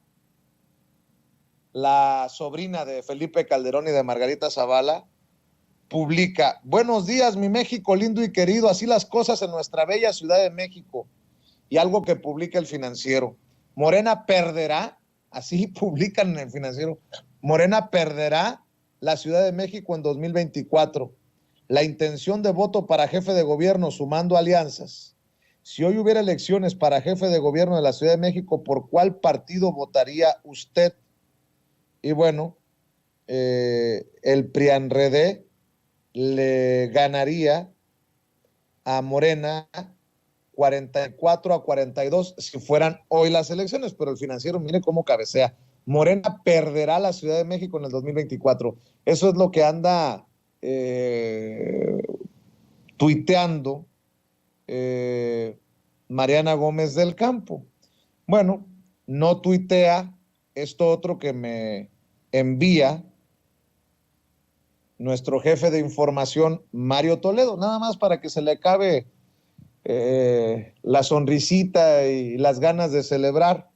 la sobrina de Felipe Calderón y de Margarita Zavala, publica: buenos días, mi México lindo y querido, así las cosas en nuestra bella Ciudad de México. Y algo que publica el Financiero: Morena perderá, así publican en el Financiero, Morena perderá la Ciudad de México en 2024. La intención de voto para jefe de gobierno sumando alianzas. Si hoy hubiera elecciones para jefe de gobierno de la Ciudad de México, ¿por cuál partido votaría usted? Y bueno, el PRIANRED le ganaría a Morena 44-42 si fueran hoy las elecciones, pero el Financiero, mire cómo cabecea: Morena perderá la Ciudad de México en el 2024. Eso es lo que anda tuiteando Mariana Gómez del Campo. Bueno, no tuitea esto otro que me envía nuestro jefe de información, Mario Toledo, nada más para que se le acabe la sonrisita y las ganas de celebrar.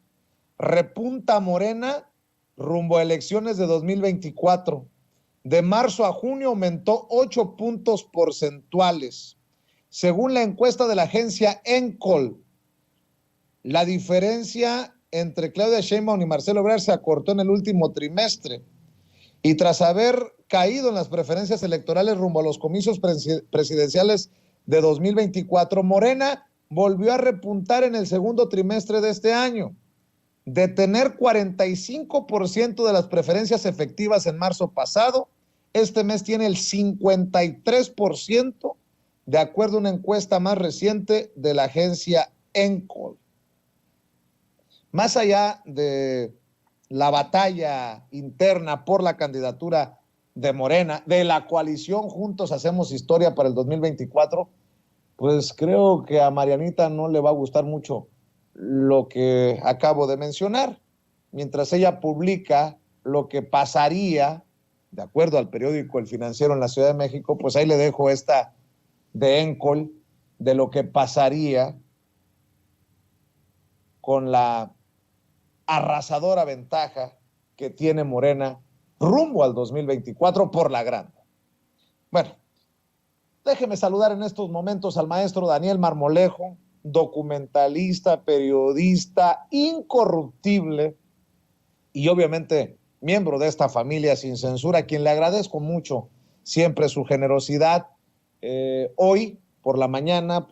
Repunta Morena rumbo a elecciones de 2024. De marzo a junio aumentó 8 puntos porcentuales. Según la encuesta de la agencia Encol, la diferencia entre Claudia Sheinbaum y Marcelo Ebrard se acortó en el último trimestre. Y tras haber caído en las preferencias electorales rumbo a los comicios presidenciales de 2024, Morena volvió a repuntar en el segundo trimestre de este año. De tener 45% de las preferencias efectivas en marzo pasado, este mes tiene el 53%, de acuerdo a una encuesta más reciente de la agencia Encol. Más allá de la batalla interna por la candidatura de Morena, de la coalición Juntos Hacemos Historia para el 2024, pues creo que a Marianita no le va a gustar mucho lo que acabo de mencionar. Mientras ella publica lo que pasaría, de acuerdo al periódico El Financiero en la Ciudad de México, pues ahí le dejo esta de Encol, de lo que pasaría con la arrasadora ventaja que tiene Morena rumbo al 2024 por la grande. Bueno, déjeme saludar en estos momentos al maestro Daniel Marmolejo, documentalista, periodista incorruptible y obviamente miembro de esta familia Sin Censura, a quien le agradezco mucho siempre su generosidad. Hoy por la mañana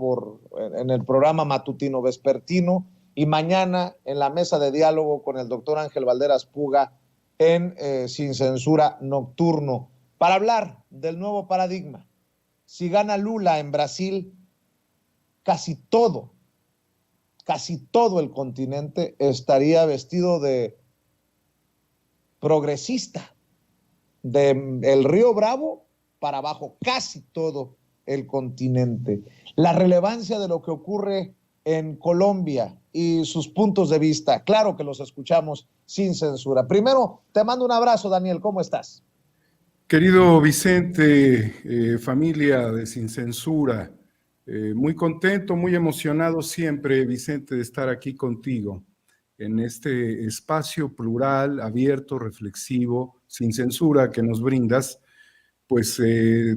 en el programa matutino vespertino, y mañana en la mesa de diálogo con el doctor Ángel Valderas Puga en Sin Censura Nocturno, para hablar del nuevo paradigma. Si gana Lula en Brasil, casi todo el continente estaría vestido de progresista, del Río Bravo para abajo, casi todo el continente. La relevancia de lo que ocurre en Colombia y sus puntos de vista, claro que los escuchamos sin censura. Primero, te mando un abrazo, Daniel, ¿cómo estás? Querido Vicente, familia de Sin Censura, muy contento, muy emocionado siempre, Vicente, de estar aquí contigo en este espacio plural, abierto, reflexivo, sin censura que nos brindas, pues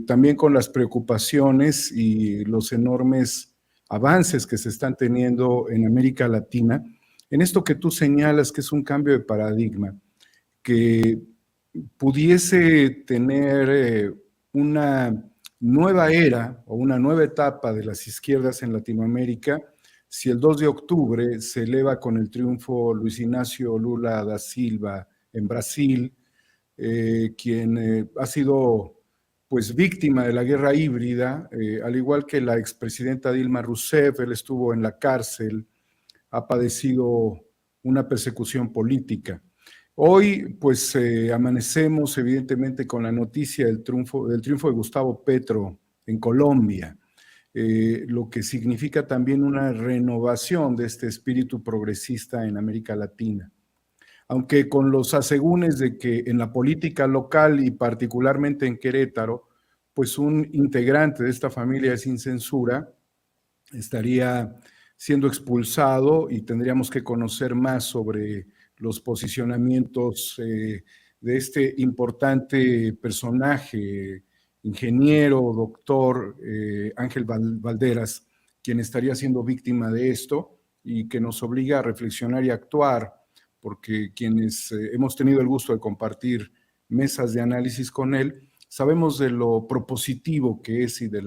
también con las preocupaciones y los enormes avances que se están teniendo en América Latina, en esto que tú señalas que es un cambio de paradigma, que pudiese tener una nueva era o una nueva etapa de las izquierdas en Latinoamérica si el 2 de octubre se eleva con el triunfo Luis Ignacio Lula da Silva en Brasil, quien ha sido pues víctima de la guerra híbrida, al igual que la expresidenta Dilma Rousseff. Él estuvo en la cárcel, ha padecido una persecución política. Hoy, pues, amanecemos evidentemente con la noticia del triunfo de Gustavo Petro en Colombia, lo que significa también una renovación de este espíritu progresista en América Latina. Aunque con los asegúnes de que en la política local y particularmente en Querétaro, pues un integrante de esta familia Sin Censura estaría siendo expulsado y tendríamos que conocer más sobre los posicionamientos de este importante personaje, ingeniero, doctor Ángel Valderas, quien estaría siendo víctima de esto y que nos obliga a reflexionar y actuar, porque quienes hemos tenido el gusto de compartir mesas de análisis con él, sabemos de lo propositivo que es y de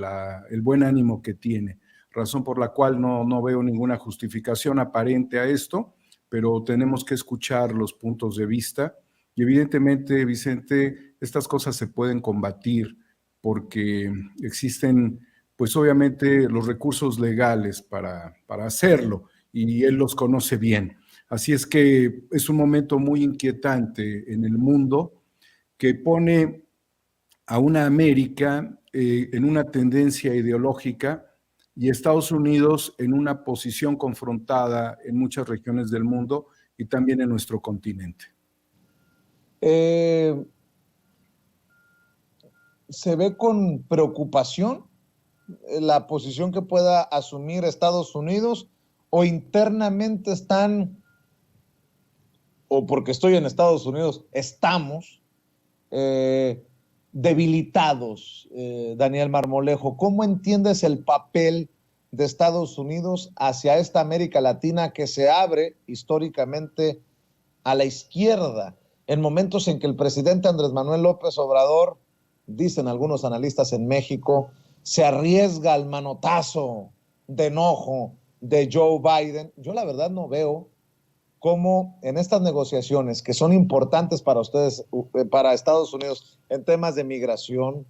el buen ánimo que tiene, razón por la cual no veo ninguna justificación aparente a esto, pero tenemos que escuchar los puntos de vista y evidentemente, Vicente, estas cosas se pueden combatir porque existen, pues obviamente, los recursos legales para hacerlo y él los conoce bien. Así es que es un momento muy inquietante en el mundo que pone a una América en una tendencia ideológica y Estados Unidos en una posición confrontada en muchas regiones del mundo y también en nuestro continente. ¿Se ve con preocupación la posición que pueda asumir Estados Unidos o internamente están, o porque estoy en Estados Unidos, estamos debilitados? Daniel Marmolejo, ¿cómo entiendes el papel de Estados Unidos hacia esta América Latina que se abre históricamente a la izquierda en momentos en que el presidente Andrés Manuel López Obrador, dicen algunos analistas en México, se arriesga al manotazo de enojo de Joe Biden? Yo la verdad no veo cómo en estas negociaciones que son importantes para ustedes, para Estados Unidos, en temas de migración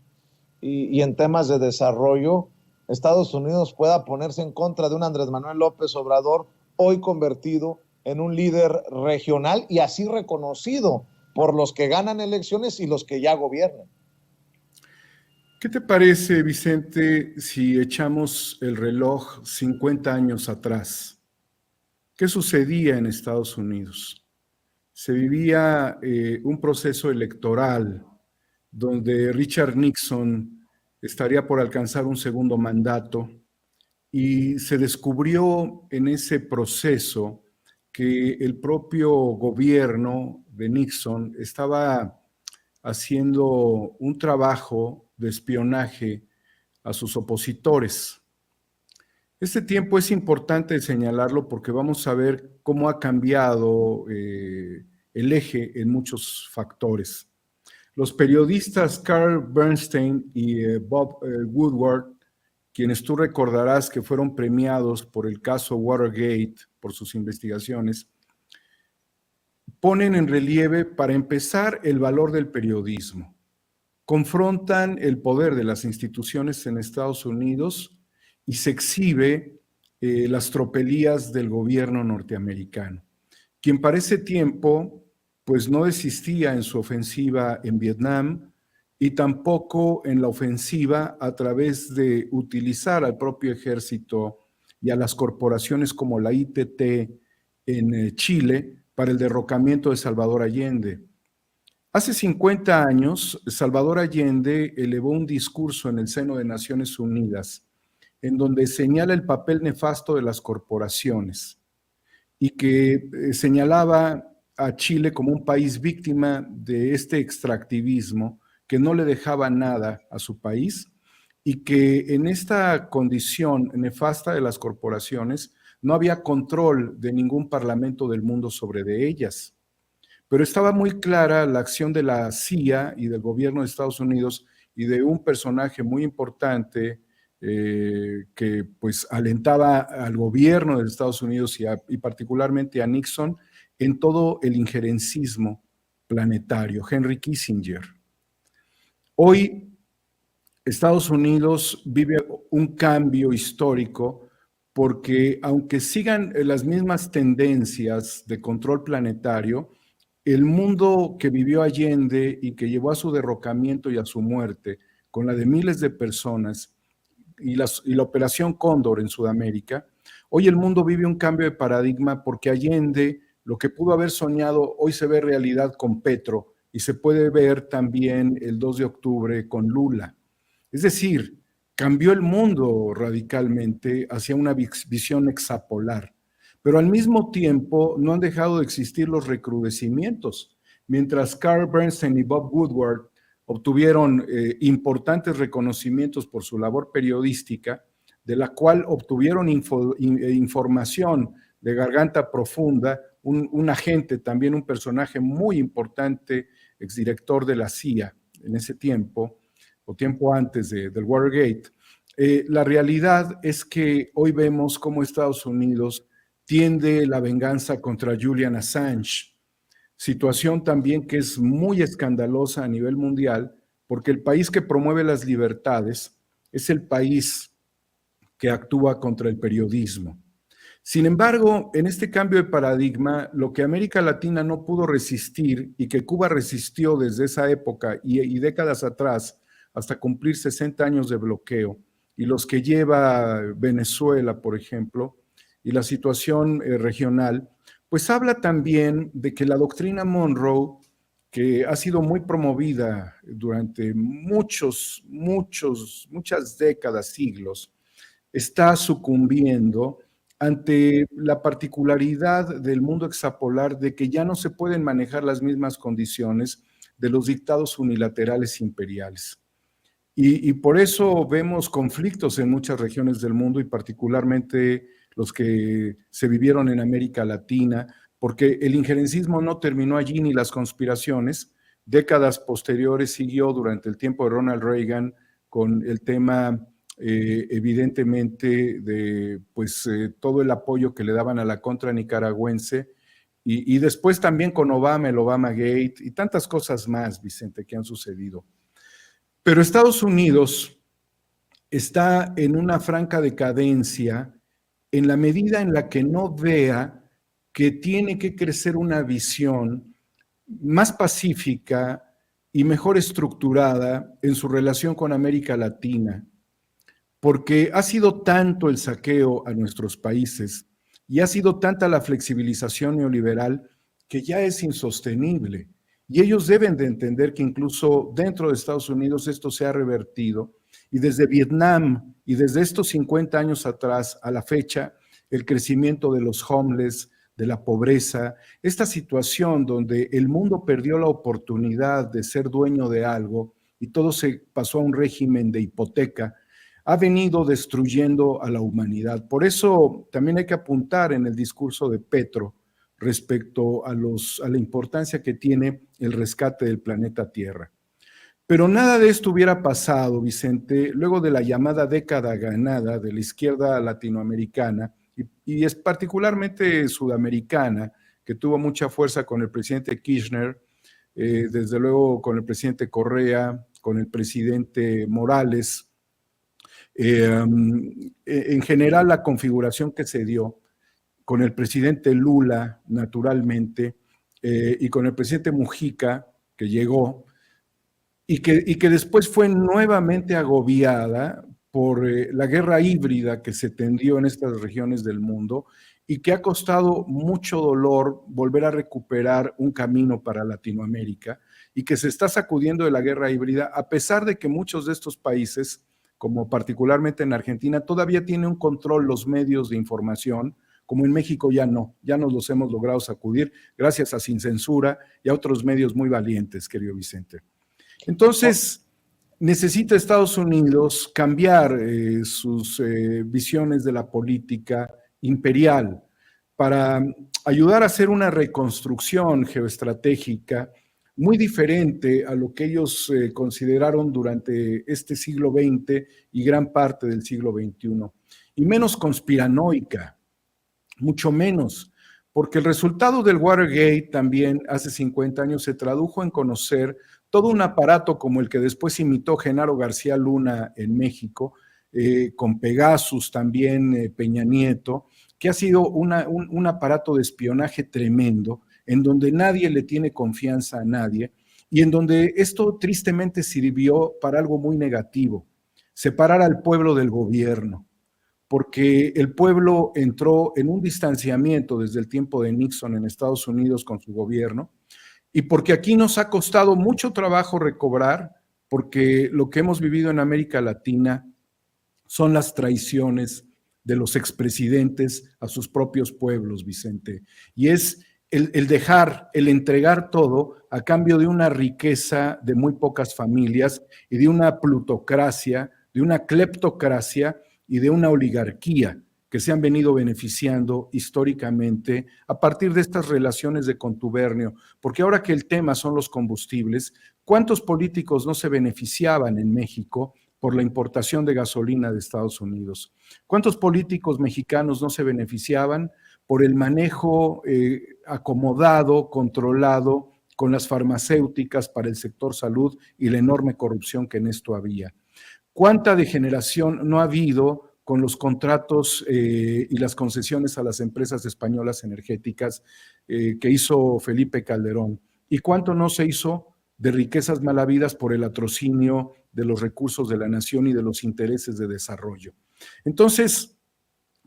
y en temas de desarrollo, Estados Unidos pueda ponerse en contra de un Andrés Manuel López Obrador hoy convertido en un líder regional y así reconocido por los que ganan elecciones y los que ya gobiernan. ¿Qué te parece, Vicente, si echamos el reloj 50 años atrás? ¿Qué sucedía en Estados Unidos? Se vivía un proceso electoral donde Richard Nixon estaría por alcanzar un segundo mandato y se descubrió en ese proceso que el propio gobierno de Nixon estaba haciendo un trabajo de espionaje a sus opositores. Este tiempo es importante señalarlo porque vamos a ver cómo ha cambiado el eje en muchos factores. Los periodistas Carl Bernstein y Bob Woodward, quienes tú recordarás que fueron premiados por el caso Watergate, por sus investigaciones, ponen en relieve, para empezar, el valor del periodismo. Confrontan el poder de las instituciones en Estados Unidos y se exhibe las tropelías del gobierno norteamericano, quien para ese tiempo pues no desistía en su ofensiva en Vietnam y tampoco en la ofensiva a través de utilizar al propio ejército y a las corporaciones como la ITT en Chile para el derrocamiento de Salvador Allende. Hace 50 años, Salvador Allende elevó un discurso en el seno de Naciones Unidas, en donde señala el papel nefasto de las corporaciones y que señalaba a Chile como un país víctima de este extractivismo que no le dejaba nada a su país y que en esta condición nefasta de las corporaciones no había control de ningún parlamento del mundo sobre de ellas. Pero estaba muy clara la acción de la CIA y del gobierno de Estados Unidos y de un personaje muy importante que pues alentaba al gobierno de Estados Unidos y particularmente a Nixon en todo el injerencismo planetario, Henry Kissinger. Hoy Estados Unidos vive un cambio histórico porque aunque sigan las mismas tendencias de control planetario, el mundo que vivió Allende y que llevó a su derrocamiento y a su muerte, con la de miles de personas, y la Operación Cóndor en Sudamérica, hoy el mundo vive un cambio de paradigma porque Allende, lo que pudo haber soñado, hoy se ve realidad con Petro y se puede ver también el 2 de octubre con Lula. Es decir, cambió el mundo radicalmente hacia una visión hexapolar, pero al mismo tiempo no han dejado de existir los recrudecimientos. Mientras Carl Bernstein y Bob Woodward obtuvieron importantes reconocimientos por su labor periodística, de la cual obtuvieron información de garganta profunda, un agente, también un personaje muy importante, exdirector de la CIA en ese tiempo, o tiempo antes del Watergate. La realidad es que hoy vemos cómo Estados Unidos tiende la venganza contra Julian Assange, situación también que es muy escandalosa a nivel mundial, porque el país que promueve las libertades es el país que actúa contra el periodismo. Sin embargo, en este cambio de paradigma, lo que América Latina no pudo resistir y que Cuba resistió desde esa época y décadas atrás, hasta cumplir 60 años de bloqueo, y los que lleva Venezuela, por ejemplo, y la situación regional, pues habla también de que la doctrina Monroe, que ha sido muy promovida durante muchas décadas, siglos, está sucumbiendo ante la particularidad del mundo hexapolar de que ya no se pueden manejar las mismas condiciones de los dictados unilaterales imperiales. Y por eso vemos conflictos en muchas regiones del mundo y particularmente los que se vivieron en América Latina, porque el injerencismo no terminó allí ni las conspiraciones. Décadas posteriores siguió durante el tiempo de Ronald Reagan con el tema evidentemente de pues todo el apoyo que le daban a la contra nicaragüense y después también con Obama, el Obama Gate y tantas cosas más, Vicente, que han sucedido. Pero Estados Unidos está en una franca decadencia en la medida en la que no vea que tiene que crecer una visión más pacífica y mejor estructurada en su relación con América Latina, porque ha sido tanto el saqueo a nuestros países y ha sido tanta la flexibilización neoliberal que ya es insostenible. Y ellos deben de entender que incluso dentro de Estados Unidos esto se ha revertido y desde Vietnam y desde estos 50 años atrás a la fecha, el crecimiento de los homeless, de la pobreza, esta situación donde el mundo perdió la oportunidad de ser dueño de algo y todo se pasó a un régimen de hipoteca, ha venido destruyendo a la humanidad. Por eso también hay que apuntar en el discurso de Petro respecto a la importancia que tiene el rescate del planeta Tierra. Pero nada de esto hubiera pasado, Vicente, luego de la llamada década ganada de la izquierda latinoamericana y es particularmente sudamericana, que tuvo mucha fuerza con el presidente Kirchner, desde luego con el presidente Correa, con el presidente Morales. En general, la configuración que se dio con el presidente Lula, naturalmente, y con el presidente Mujica, que llegó, y que después fue nuevamente agobiada por la guerra híbrida que se tendió en estas regiones del mundo y que ha costado mucho dolor volver a recuperar un camino para Latinoamérica y que se está sacudiendo de la guerra híbrida, a pesar de que muchos de estos países, como particularmente en Argentina, todavía tienen un control los medios de información, como en México ya no, ya nos los hemos logrado sacudir gracias a Sin Censura y a otros medios muy valientes, querido Vicente. Entonces, necesita Estados Unidos cambiar sus visiones de la política imperial para ayudar a hacer una reconstrucción geoestratégica muy diferente a lo que ellos consideraron durante este siglo XX y gran parte del siglo XXI, y menos conspiranoica, mucho menos, porque el resultado del Watergate también hace 50 años se tradujo en conocer todo un aparato como el que después imitó Genaro García Luna en México, con Pegasus también, Peña Nieto, que ha sido un aparato de espionaje tremendo, en donde nadie le tiene confianza a nadie, y en donde esto tristemente sirvió para algo muy negativo, separar al pueblo del gobierno, porque el pueblo entró en un distanciamiento desde el tiempo de Nixon en Estados Unidos con su gobierno, y porque aquí nos ha costado mucho trabajo recobrar, porque lo que hemos vivido en América Latina son las traiciones de los expresidentes a sus propios pueblos, Vicente, y es el dejar, el entregar todo a cambio de una riqueza de muy pocas familias y de una plutocracia, de una cleptocracia y de una oligarquía que se han venido beneficiando históricamente a partir de estas relaciones de contubernio, porque ahora que el tema son los combustibles, ¿cuántos políticos no se beneficiaban en México por la importación de gasolina de Estados Unidos? ¿Cuántos políticos mexicanos no se beneficiaban por el manejo acomodado, controlado con las farmacéuticas para el sector salud y la enorme corrupción que en esto había? ¿Cuánta degeneración no ha habido con los contratos y las concesiones a las empresas españolas energéticas que hizo Felipe Calderón? ¿Y cuánto no se hizo de riquezas mal habidas por el latrocinio de los recursos de la nación y de los intereses de desarrollo? Entonces,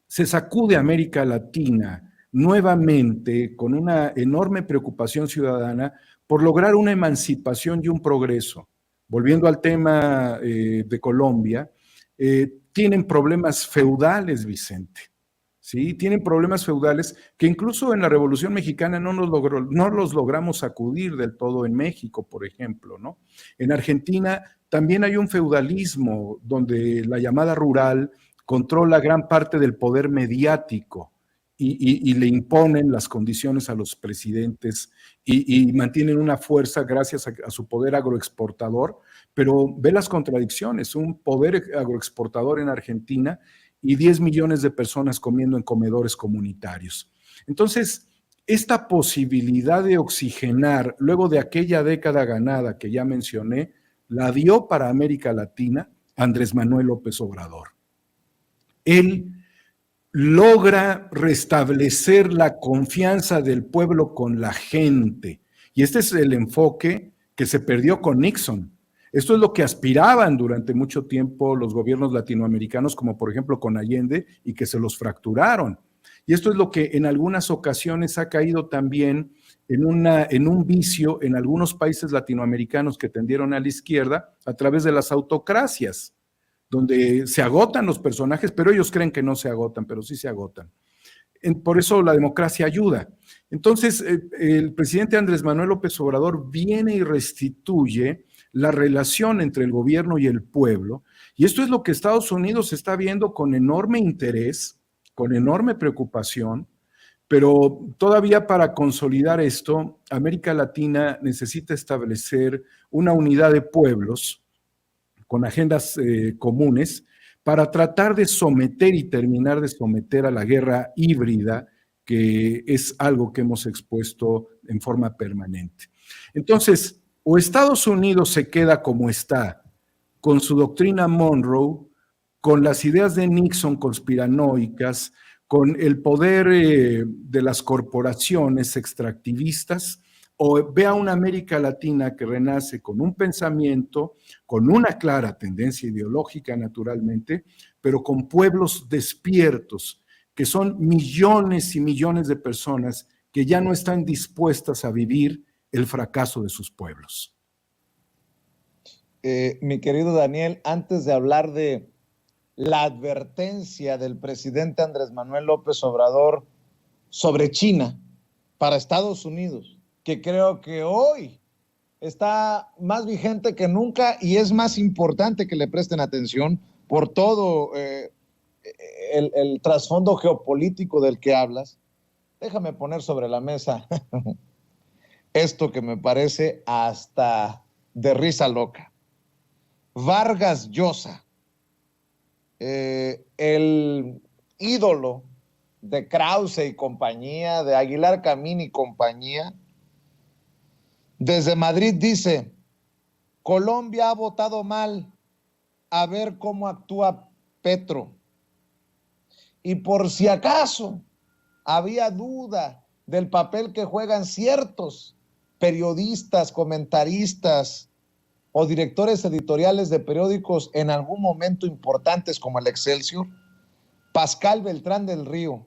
se sacude América Latina nuevamente con una enorme preocupación ciudadana por lograr una emancipación y un progreso. Volviendo al tema de Colombia, tienen problemas feudales, Vicente. ¿Sí? Tienen problemas feudales que incluso en la Revolución Mexicana no los logramos sacudir del todo en México, por ejemplo, ¿no? En Argentina también hay un feudalismo donde la llamada rural controla gran parte del poder mediático y le imponen las condiciones a los presidentes y mantienen una fuerza gracias a su poder agroexportador, pero ve las contradicciones, un poder agroexportador en Argentina y 10 millones de personas comiendo en comedores comunitarios. Entonces, esta posibilidad de oxigenar, luego de aquella década ganada que ya mencioné, la dio para América Latina Andrés Manuel López Obrador. Él logra restablecer la confianza del pueblo con la gente. Y este es el enfoque que se perdió con Nixon. Esto es lo que aspiraban durante mucho tiempo los gobiernos latinoamericanos, como por ejemplo con Allende, y que se los fracturaron. Y esto es lo que en algunas ocasiones ha caído también en un vicio en algunos países latinoamericanos que tendieron a la izquierda a través de las autocracias, donde se agotan los personajes, pero ellos creen que no se agotan, pero sí se agotan. Por eso la democracia ayuda. Entonces, el presidente Andrés Manuel López Obrador viene y restituye la relación entre el gobierno y el pueblo, y esto es lo que Estados Unidos está viendo con enorme interés, con enorme preocupación, pero todavía para consolidar esto, América Latina necesita establecer una unidad de pueblos con agendas comunes para tratar de someter y terminar de someter a la guerra híbrida, que es algo que hemos expuesto en forma permanente. Entonces, o Estados Unidos se queda como está, con su doctrina Monroe, con las ideas de Nixon conspiranoicas, con el poder de las corporaciones extractivistas, o ve a una América Latina que renace con un pensamiento, con una clara tendencia ideológica naturalmente, pero con pueblos despiertos, que son millones y millones de personas que ya no están dispuestas a vivir el fracaso de sus pueblos. mi querido Daniel, antes de hablar de la advertencia del presidente Andrés Manuel López Obrador sobre China para Estados Unidos, que creo que hoy está más vigente que nunca y es más importante que le presten atención por todo el trasfondo geopolítico del que hablas. Déjame poner sobre la mesa esto que me parece hasta de risa loca. Vargas Llosa, el ídolo de Krause y compañía, de Aguilar Camín y compañía, desde Madrid dice: Colombia ha votado mal, a ver cómo actúa Petro. Y por si acaso había duda del papel que juegan ciertos periodistas, comentaristas o directores editoriales de periódicos en algún momento importantes como el Excelsior, Pascal Beltrán del Río: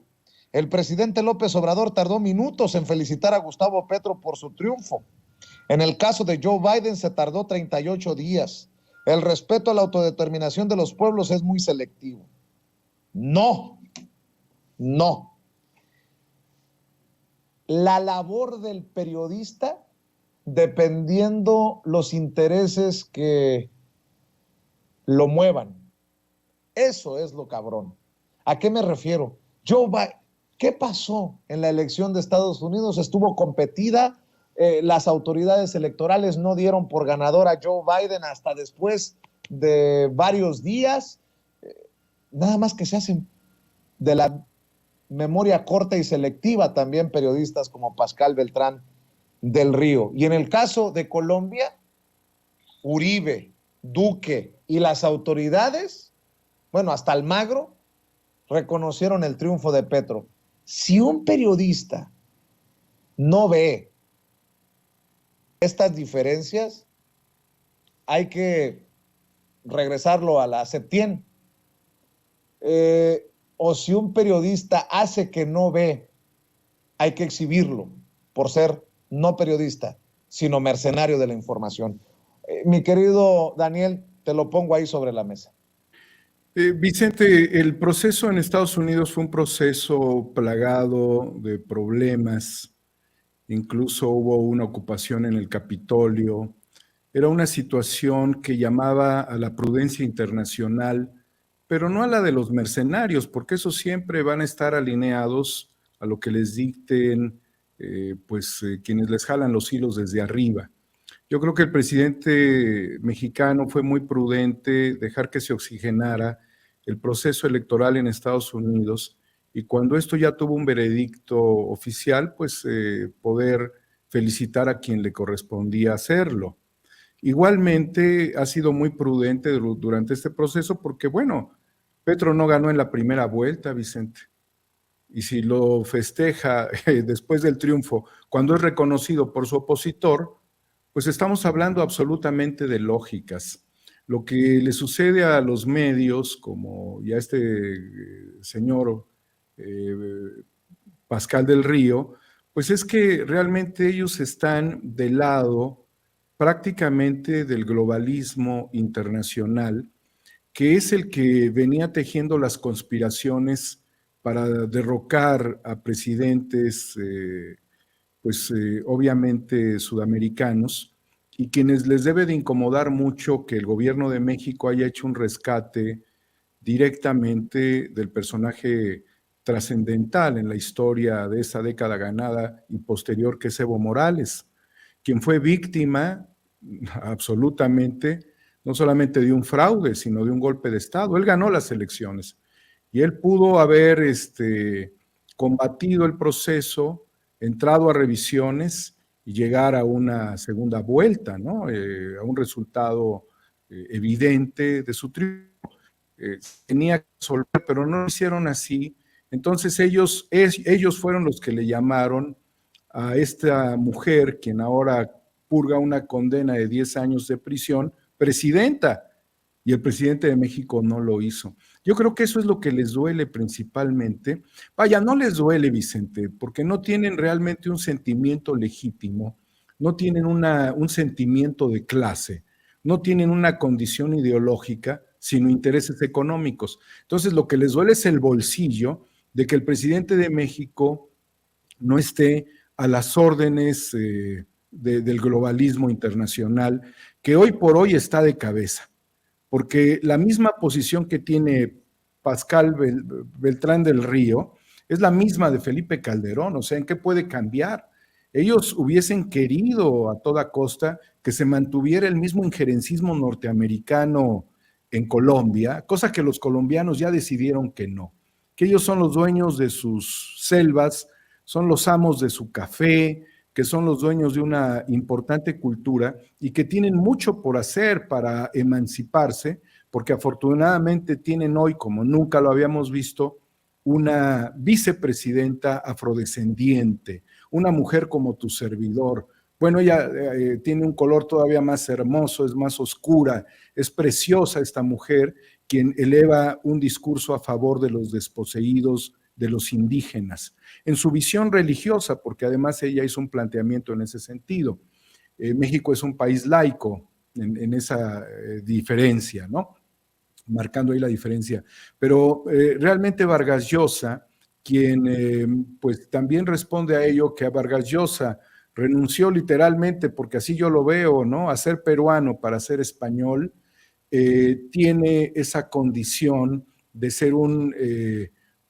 el presidente López Obrador tardó minutos en felicitar a Gustavo Petro por su triunfo. En el caso de Joe Biden se tardó 38 días. El respeto a la autodeterminación de los pueblos es muy selectivo. No. La labor del periodista, dependiendo los intereses que lo muevan. Eso es lo cabrón. ¿A qué me refiero? ¿Qué pasó en la elección de Estados Unidos? Estuvo competida. Las autoridades electorales no dieron por ganador a Joe Biden hasta después de varios días. Nada más que se hacen de la memoria corta y selectiva también periodistas como Pascal Beltrán del Río. Y en el caso de Colombia, Uribe, Duque y las autoridades, bueno, hasta Almagro, reconocieron el triunfo de Petro. Si un periodista no ve estas diferencias, hay que regresarlo a la Septién. O si un periodista hace que no ve, hay que exhibirlo por ser no periodista, sino mercenario de la información. Mi querido Daniel, te lo pongo ahí sobre la mesa. Vicente, el proceso en Estados Unidos fue un proceso plagado de problemas. Incluso hubo una ocupación en el Capitolio. Era una situación que llamaba a la prudencia internacional, pero no a la de los mercenarios, porque esos siempre van a estar alineados a lo que les dicten quienes les jalan los hilos desde arriba. Yo creo que el presidente mexicano fue muy prudente dejar que se oxigenara el proceso electoral en Estados Unidos, y cuando esto ya tuvo un veredicto oficial, pues poder felicitar a quien le correspondía hacerlo. Igualmente ha sido muy prudente durante este proceso porque, bueno, Petro no ganó en la primera vuelta, Vicente. Y si lo festeja después del triunfo, cuando es reconocido por su opositor, pues estamos hablando absolutamente de lógicas. Lo que le sucede a los medios, como ya señor Pascal del Río, pues es que realmente ellos están del lado prácticamente del globalismo internacional, que es el que venía tejiendo las conspiraciones para derrocar a presidentes, obviamente sudamericanos, y quienes les debe de incomodar mucho que el gobierno de México haya hecho un rescate directamente del personaje trascendental en la historia de esa década ganada y posterior, que es Evo Morales, quien fue víctima absolutamente, no solamente de un fraude, sino de un golpe de Estado. Él ganó las elecciones y él pudo haber combatido el proceso, entrado a revisiones y llegar a una segunda vuelta, ¿no? A un resultado evidente de su triunfo. Tenía que resolver, pero no lo hicieron así. Entonces ellos fueron los que le llamaron a esta mujer, quien ahora purga una condena de 10 años de prisión, presidenta, y el presidente de México no lo hizo. Yo creo que eso es lo que les duele principalmente. Vaya, no les duele, Vicente, porque no tienen realmente un sentimiento legítimo, no tienen un sentimiento de clase, no tienen una condición ideológica, sino intereses económicos. Entonces, lo que les duele es el bolsillo de que el presidente de México no esté a las órdenes del globalismo internacional, que hoy por hoy está de cabeza, porque la misma posición que tiene Pascal Beltrán del Río es la misma de Felipe Calderón. O sea, ¿en qué puede cambiar? Ellos hubiesen querido a toda costa que se mantuviera el mismo injerencismo norteamericano en Colombia, cosa que los colombianos ya decidieron que no, que ellos son los dueños de sus selvas, son los amos de su café, que son los dueños de una importante cultura y que tienen mucho por hacer para emanciparse, porque afortunadamente tienen hoy, como nunca lo habíamos visto, una vicepresidenta afrodescendiente, una mujer como tu servidor. Bueno, ella tiene un color todavía más hermoso, es más oscura, es preciosa esta mujer, quien eleva un discurso a favor de los desposeídos, de los indígenas, en su visión religiosa, porque además ella hizo un planteamiento en ese sentido. México es un país laico en esa diferencia, ¿no? Marcando ahí la diferencia. Pero realmente Vargas Llosa, quien pues también responde a ello, que a Vargas Llosa renunció literalmente, porque así yo lo veo, ¿no?, a ser peruano para ser español, tiene esa condición de ser un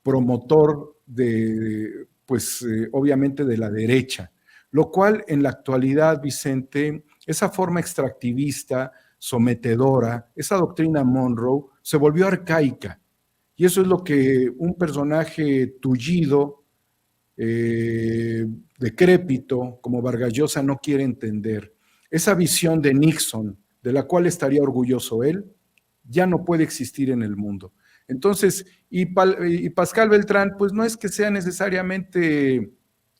promotor de, pues obviamente de la derecha, lo cual en la actualidad, Vicente, esa forma extractivista, sometedora, esa doctrina Monroe, se volvió arcaica. Y eso es lo que un personaje tullido, decrépito, como Vargas Llosa, no quiere entender. Esa visión de Nixon, de la cual estaría orgulloso él, ya no puede existir en el mundo. Entonces, y Pascal Beltrán, pues no es que sea necesariamente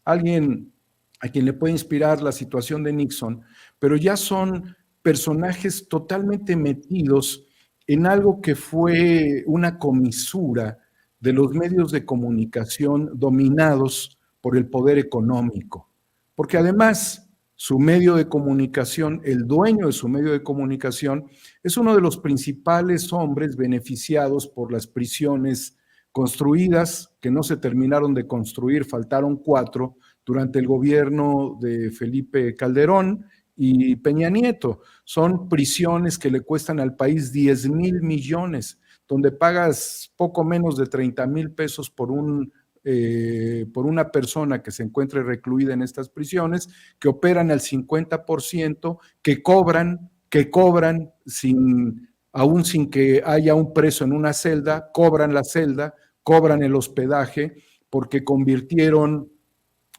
alguien a quien le puede inspirar la situación de Nixon, pero ya son personajes totalmente metidos en algo que fue una comisura de los medios de comunicación dominados por el poder económico. Porque además, su medio de comunicación, el dueño de su medio de comunicación, es uno de los principales hombres beneficiados por las prisiones construidas, que no se terminaron de construir, faltaron 4, durante el gobierno de Felipe Calderón y Peña Nieto. Son prisiones que le cuestan al país 10,000 millones, donde pagas poco menos de 30,000 pesos por una persona que se encuentre recluida en estas prisiones, que operan al 50%, que cobran aún sin que haya un preso en una celda, cobran la celda, cobran el hospedaje, porque convirtieron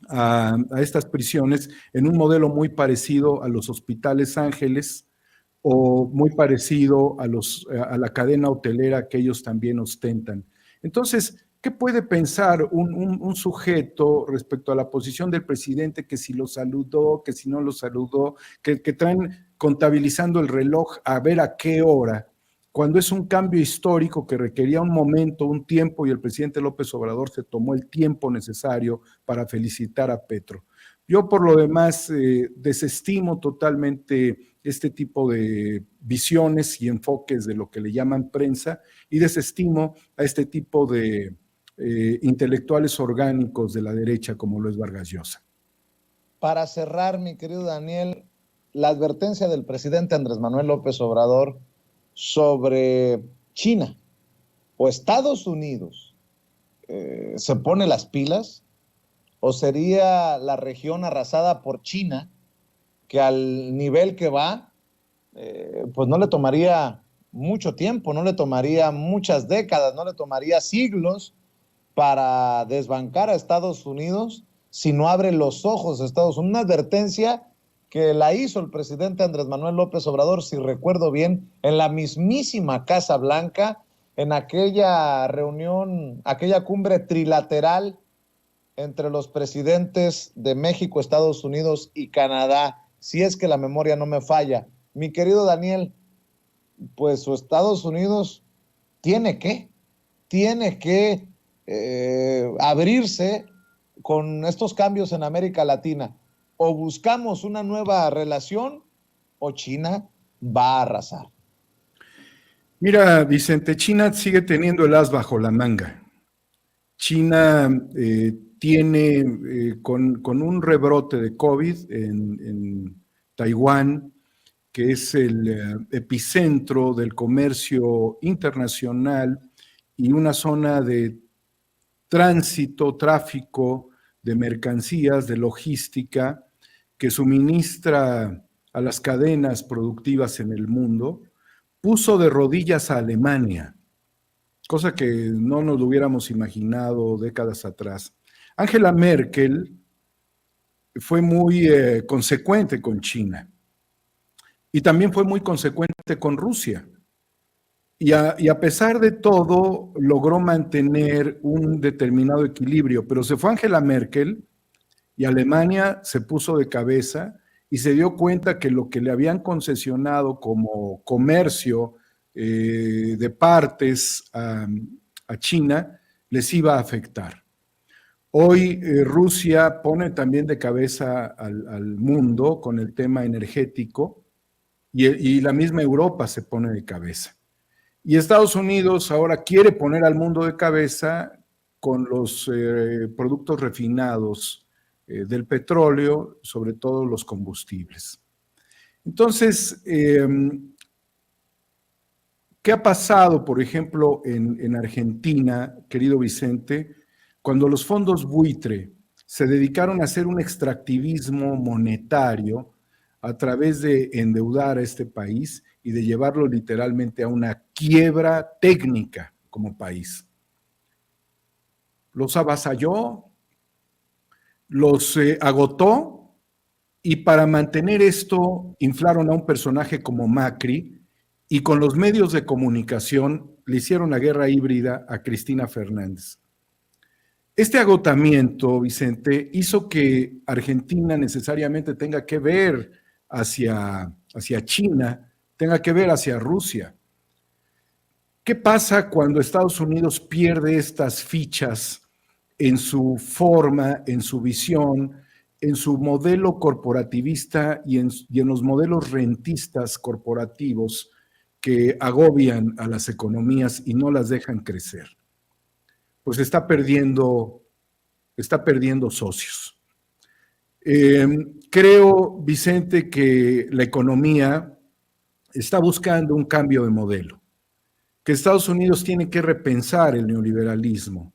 a estas prisiones en un modelo muy parecido a los hospitales Ángeles o muy parecido a la cadena hotelera que ellos también ostentan. Entonces, ¿qué puede pensar un sujeto respecto a la posición del presidente, que si lo saludó, que si no lo saludó, que traen contabilizando el reloj a ver a qué hora, cuando es un cambio histórico que requería un momento, un tiempo, y el presidente López Obrador se tomó el tiempo necesario para felicitar a Petro? Yo, por lo demás, desestimo totalmente este tipo de visiones y enfoques de lo que le llaman prensa, y desestimo a este tipo de intelectuales orgánicos de la derecha como lo es Vargas Llosa. Para cerrar, mi querido Daniel, la advertencia del presidente Andrés Manuel López Obrador sobre China o Estados Unidos, ¿se pone las pilas? ¿O sería la región arrasada por China, que al nivel que va, pues no le tomaría mucho tiempo, no le tomaría muchas décadas, no le tomaría siglos para desbancar a Estados Unidos si no abre los ojos a Estados Unidos? Una advertencia que la hizo el presidente Andrés Manuel López Obrador, si recuerdo bien, en la mismísima Casa Blanca, en aquella reunión, aquella cumbre trilateral entre los presidentes de México, Estados Unidos y Canadá, si es que la memoria no me falla. Mi querido Daniel, pues Estados Unidos tiene que abrirse con estos cambios en América Latina. O buscamos una nueva relación, o China va a arrasar. Mira, Vicente, China sigue teniendo el as bajo la manga. China tiene, con un rebrote de COVID en Taiwán, que es el epicentro del comercio internacional y una zona de tránsito, tráfico de mercancías, de logística, que suministra a las cadenas productivas en el mundo, puso de rodillas a Alemania, cosa que no nos lo hubiéramos imaginado décadas atrás. Angela Merkel fue muy consecuente con China y también fue muy consecuente con Rusia. Y a pesar de todo, logró mantener un determinado equilibrio, pero se fue Angela Merkel y Alemania se puso de cabeza y se dio cuenta que lo que le habían concesionado como comercio de partes a China les iba a afectar. Hoy Rusia pone también de cabeza al mundo con el tema energético y la misma Europa se pone de cabeza. Y Estados Unidos ahora quiere poner al mundo de cabeza con los productos refinados del petróleo, sobre todo los combustibles. Entonces, ¿qué ha pasado, por ejemplo, en Argentina, querido Vicente, cuando los fondos buitre se dedicaron a hacer un extractivismo monetario a través de endeudar a este país y de llevarlo literalmente a una quiebra técnica como país? Los avasalló, los agotó, y para mantener esto inflaron a un personaje como Macri y con los medios de comunicación le hicieron la guerra híbrida a Cristina Fernández. Este agotamiento, Vicente, hizo que Argentina necesariamente tenga que ver hacia China, tenga que ver hacia Rusia. ¿Qué pasa cuando Estados Unidos pierde estas fichas en su forma, en su visión, en su modelo corporativista y en los modelos rentistas corporativos que agobian a las economías y no las dejan crecer? Pues está perdiendo socios. Creo, Vicente, que la economía está buscando un cambio de modelo, que Estados Unidos tiene que repensar el neoliberalismo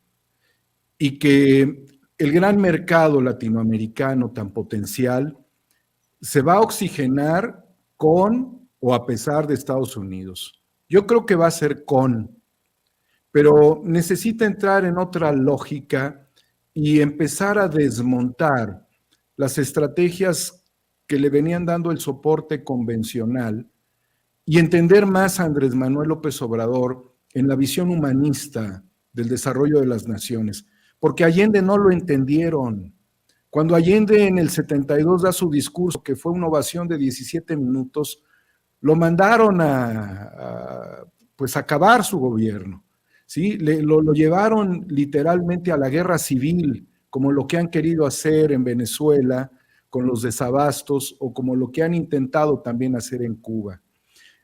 y que el gran mercado latinoamericano tan potencial se va a oxigenar con o a pesar de Estados Unidos. Yo creo que va a ser pero necesita entrar en otra lógica y empezar a desmontar las estrategias que le venían dando el soporte convencional y entender más a Andrés Manuel López Obrador en la visión humanista del desarrollo de las naciones, porque Allende no lo entendieron. Cuando Allende en el 72 da su discurso, que fue una ovación de 17 minutos, lo mandaron a acabar su gobierno, ¿sí? Lo llevaron literalmente a la guerra civil, como lo que han querido hacer en Venezuela con los desabastos o como lo que han intentado también hacer en Cuba.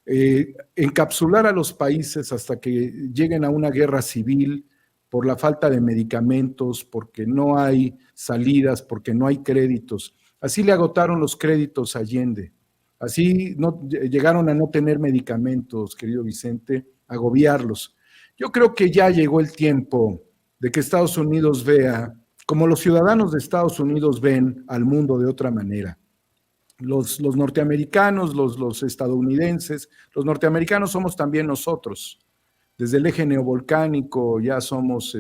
Encapsular a los países hasta que lleguen a una guerra civil por la falta de medicamentos, porque no hay salidas, porque no hay créditos. Así le agotaron los créditos a Allende. Así llegaron a no tener medicamentos, querido Vicente, agobiarlos. Yo creo que ya llegó el tiempo de que Estados Unidos vea, como los ciudadanos de Estados Unidos ven al mundo de otra manera. Los norteamericanos, los estadounidenses, los norteamericanos somos también nosotros. Desde el eje neovolcánico ya somos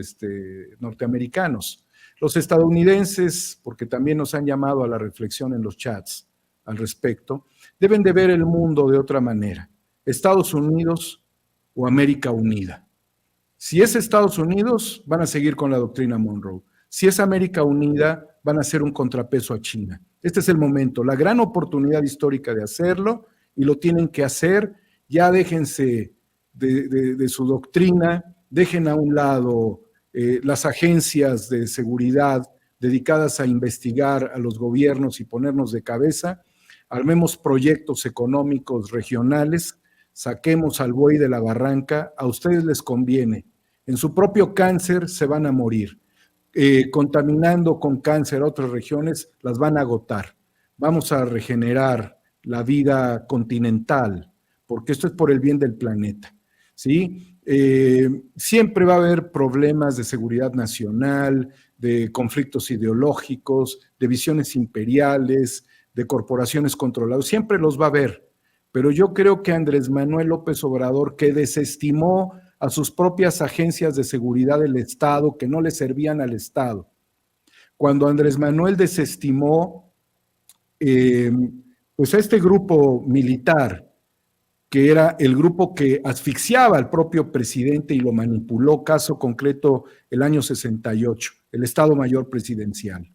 norteamericanos. Los estadounidenses, porque también nos han llamado a la reflexión en los chats al respecto, deben de ver el mundo de otra manera. Estados Unidos o América Unida. Si es Estados Unidos, van a seguir con la doctrina Monroe. Si es América Unida, van a ser un contrapeso a China. Este es el momento, la gran oportunidad histórica de hacerlo, y lo tienen que hacer. Ya déjense de su doctrina, dejen a un lado las agencias de seguridad dedicadas a investigar a los gobiernos y ponernos de cabeza. armemos proyectos económicos regionales, saquemos al buey de la barranca, a ustedes les conviene. En su propio cáncer se van a morir. Contaminando con cáncer a otras regiones, las van a agotar. Vamos a regenerar la vida continental, porque esto es por el bien del planeta, ¿sí? Siempre va a haber problemas de seguridad nacional, de conflictos ideológicos, de visiones imperiales, de corporaciones controladas, siempre los va a haber. Pero yo creo que Andrés Manuel López Obrador, que desestimó a sus propias agencias de seguridad del Estado, que no le servían al Estado, cuando Andrés Manuel desestimó pues a este grupo militar, que era el grupo que asfixiaba al propio presidente y lo manipuló, caso concreto el año 68, el Estado Mayor Presidencial.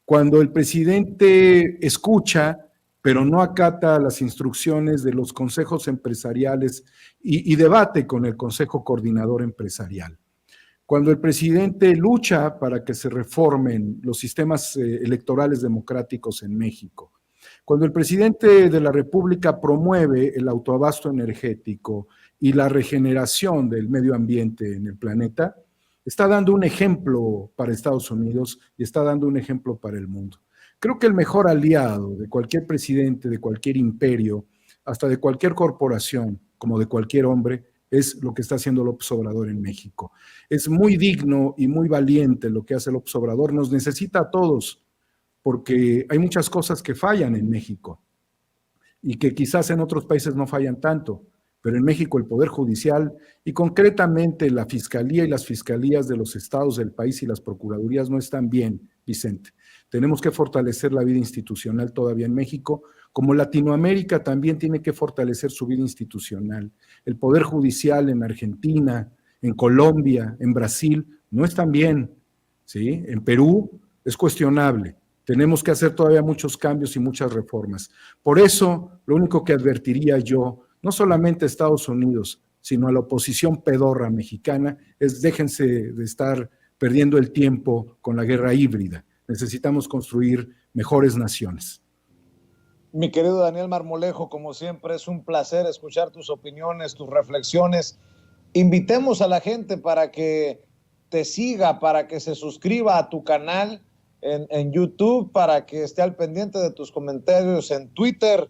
Cuando el presidente escucha, pero no acata las instrucciones de los consejos empresariales y debate con el Consejo Coordinador Empresarial. Cuando el presidente lucha para que se reformen los sistemas electorales democráticos en México. Cuando el presidente de la República promueve el autoabasto energético y la regeneración del medio ambiente en el planeta, está dando un ejemplo para Estados Unidos y está dando un ejemplo para el mundo. Creo que el mejor aliado de cualquier presidente, de cualquier imperio, hasta de cualquier corporación, como de cualquier hombre, es lo que está haciendo López Obrador en México. Es muy digno y muy valiente lo que hace López Obrador. Nos necesita a todos, porque hay muchas cosas que fallan en México y que quizás en otros países no fallan tanto, pero en México el Poder Judicial y concretamente la Fiscalía y las Fiscalías de los estados del país y las Procuradurías no están bien, Vicente. Tenemos que fortalecer la vida institucional todavía en México, como Latinoamérica también tiene que fortalecer su vida institucional. El Poder Judicial en Argentina, en Colombia, en Brasil, no están bien, ¿sí? En Perú es cuestionable. Tenemos que hacer todavía muchos cambios y muchas reformas. Por eso, lo único que advertiría yo, no solamente a Estados Unidos, sino a la oposición pedorra mexicana, es déjense de estar perdiendo el tiempo con la guerra híbrida. Necesitamos construir mejores naciones. Mi querido Daniel Marmolejo, como siempre, es un placer escuchar tus opiniones, tus reflexiones. Invitemos a la gente para que te siga, para que se suscriba a tu canal en YouTube, para que esté al pendiente de tus comentarios en Twitter,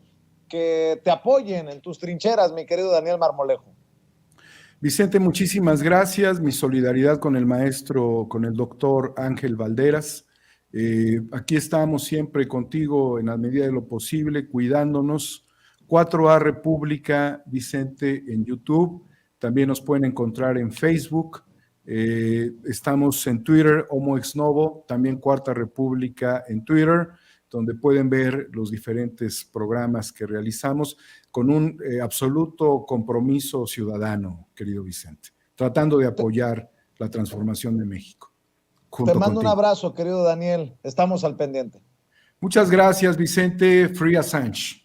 que te apoyen en tus trincheras, mi querido Daniel Marmolejo. Vicente, muchísimas gracias. Mi solidaridad con el maestro, con el doctor Ángel Valderas. Aquí estamos siempre contigo en la medida de lo posible, cuidándonos. 4A República, Vicente, en YouTube. También nos pueden encontrar en Facebook. Estamos en Twitter, Homo Ex Novo, también Cuarta República en Twitter, donde pueden ver los diferentes programas que realizamos con un absoluto compromiso ciudadano, querido Vicente, tratando de apoyar la transformación de México. Te mando un abrazo, querido Daniel. Estamos al pendiente. Muchas gracias, Vicente. Free Assange.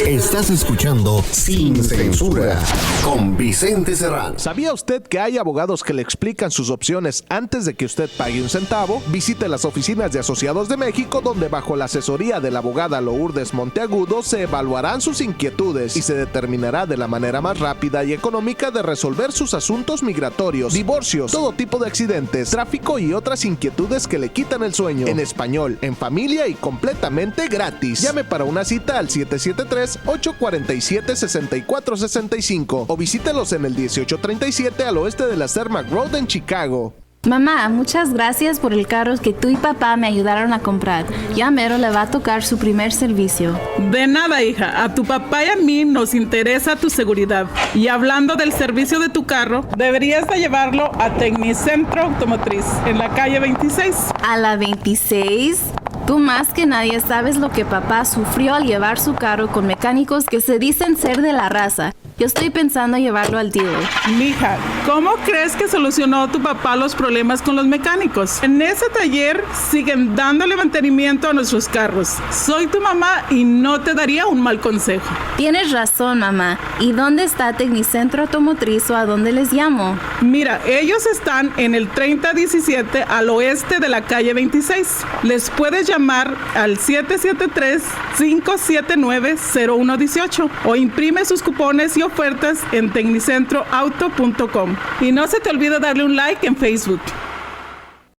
Estás escuchando Sin Censura con Vicente Serrano. ¿Sabía usted que hay abogados que le explican sus opciones antes de que usted pague un centavo? Visite las oficinas de Asociados de México, donde bajo la asesoría de la abogada Lourdes Monteagudo se evaluarán sus inquietudes y se determinará de la manera más rápida y económica de resolver sus asuntos migratorios, divorcios, todo tipo de accidentes, tráfico y otras inquietudes que le quitan el sueño. En español, en familia y completamente gratis. Llame para una cita al 773-847-6465 o visítelos en el 1837 al oeste de la Cermak Road en Chicago. Mamá, muchas gracias por el carro que tú y papá me ayudaron a comprar. Ya mero le va a tocar su primer servicio. De nada, hija. A tu papá y a mí nos interesa tu seguridad. Y hablando del servicio de tu carro, deberías de llevarlo a Tecnicentro Automotriz, en la calle 26. ¿A la 26? Tú más que nadie sabes lo que papá sufrió al llevar su carro con mecánicos que se dicen ser de la raza. Yo estoy pensando llevarlo al dealer. Mija, ¿cómo crees que solucionó tu papá los problemas con los mecánicos? En ese taller siguen dándole mantenimiento a nuestros carros. Soy tu mamá y no te daría un mal consejo. Tienes razón, mamá. ¿Y dónde está Tecnicentro Automotriz o a dónde les llamo? Mira, ellos están en el 3017 al oeste de la calle 26. Les puedes llamar al 773-579-0118 o imprime sus cupones y ofertas en tecnicentroauto.com. Y no se te olvide darle un like en Facebook.